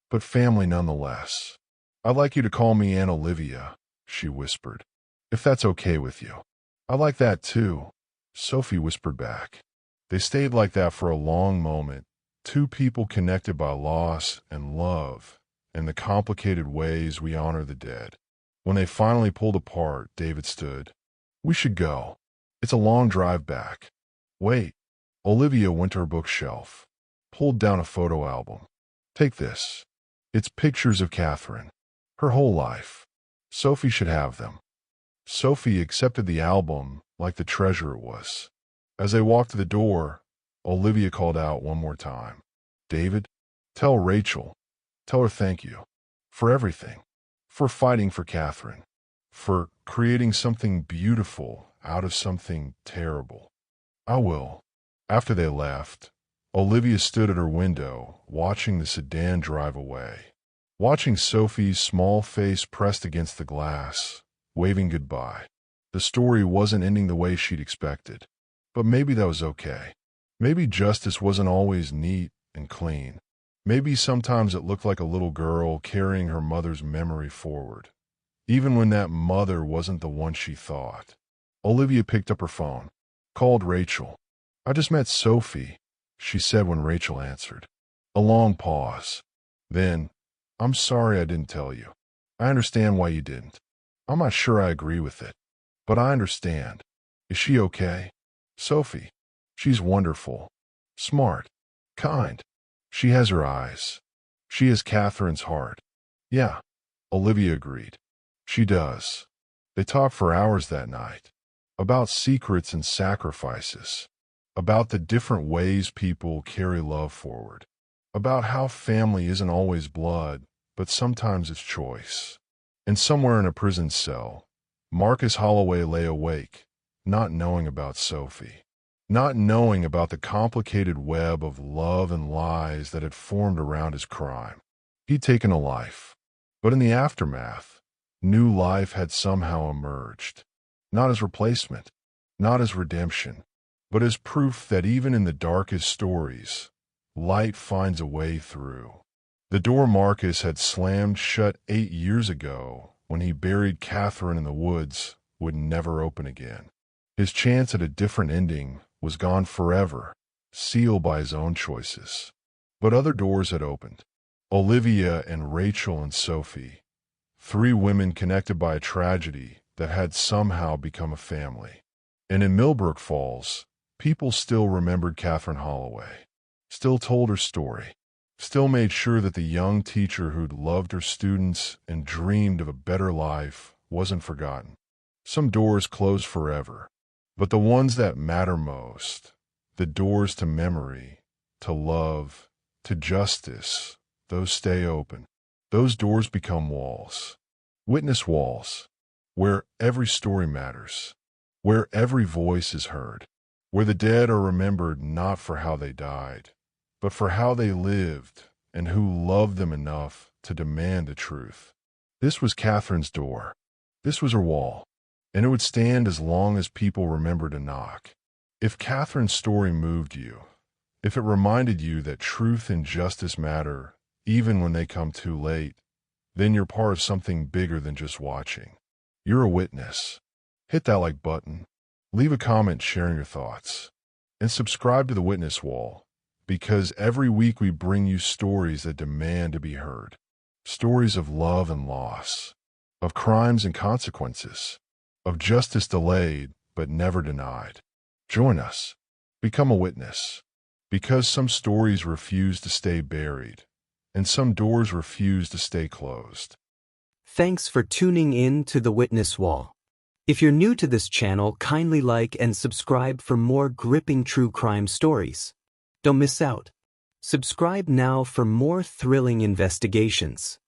but family nonetheless. I'd like you to call me Aunt Olivia, she whispered, if that's okay with you. I like that too, Sophie whispered back. They stayed like that for a long moment, two people connected by loss and love, and the complicated ways we honor the dead. When they finally pulled apart, David stood. We should go. It's a long drive back. Wait. Olivia went to her bookshelf, pulled down a photo album. Take this. It's pictures of Catherine. Her whole life. Sophie should have them. Sophie accepted the album like the treasure it was. As they walked to the door, Olivia called out one more time. David, tell Rachel. Tell her thank you. For everything. For fighting for Catherine. For creating something beautiful out of something terrible. I will. After they left, Olivia stood at her window, watching the sedan drive away. Watching Sophie's small face pressed against the glass, waving goodbye. The story wasn't ending the way she'd expected. But maybe that was okay. Maybe justice wasn't always neat and clean. Maybe sometimes it looked like a little girl carrying her mother's memory forward, even when that mother wasn't the one she thought. Olivia picked up her phone, called Rachel. I just met Sophie, she said when Rachel answered. A long pause. Then, I'm sorry I didn't tell you. I understand why you didn't. I'm not sure I agree with it, but I understand. Is she okay? Sophie. She's wonderful. Smart. Kind. She has her eyes. She has Catherine's heart. Yeah, Olivia agreed. She does. They talked for hours that night. About secrets and sacrifices. About the different ways people carry love forward. About how family isn't always blood, but sometimes it's choice. And somewhere in a prison cell, Marcus Holloway lay awake, not knowing about Sophie. Not knowing about the complicated web of love and lies that had formed around his crime. He'd taken a life, but in the aftermath, new life had somehow emerged. Not as replacement, not as redemption, but as proof that even in the darkest stories, light finds a way through. The door Marcus had slammed shut 8 years ago when he buried Catherine in the woods would never open again. His chance at a different ending was gone forever, sealed by his own choices. But other doors had opened. Olivia and Rachel and Sophie, 3 women connected by a tragedy that had somehow become a family. And in Millbrook Falls, people still remembered Catherine Holloway, still told her story, still made sure that the young teacher who'd loved her students and dreamed of a better life wasn't forgotten. Some doors closed forever, but the ones that matter most, The doors to memory, to love, to justice, those stay open. Those doors become walls. Witness walls, where every story matters, where every voice is heard, where the dead are remembered not for how they died, but for how they lived and who loved them enough to demand the truth. This was Catherine's door. This was her wall, and it would stand as long as people remembered to knock. If Catherine's story moved you, if it reminded you that truth and justice matter even when they come too late, then you're part of something bigger than just watching. You're a witness. Hit that like button, leave a comment sharing your thoughts, and subscribe to the Witness Wall, because every week we bring you stories that demand to be heard. Stories of love and loss, of crimes and consequences, of justice delayed but never denied. Join us. Become a witness. Because some stories refuse to stay buried, and some doors refuse to stay closed. Thanks for tuning in to The Witness Wall. If you're new to this channel, kindly like and subscribe for more gripping true crime stories. Don't miss out. Subscribe now for more thrilling investigations.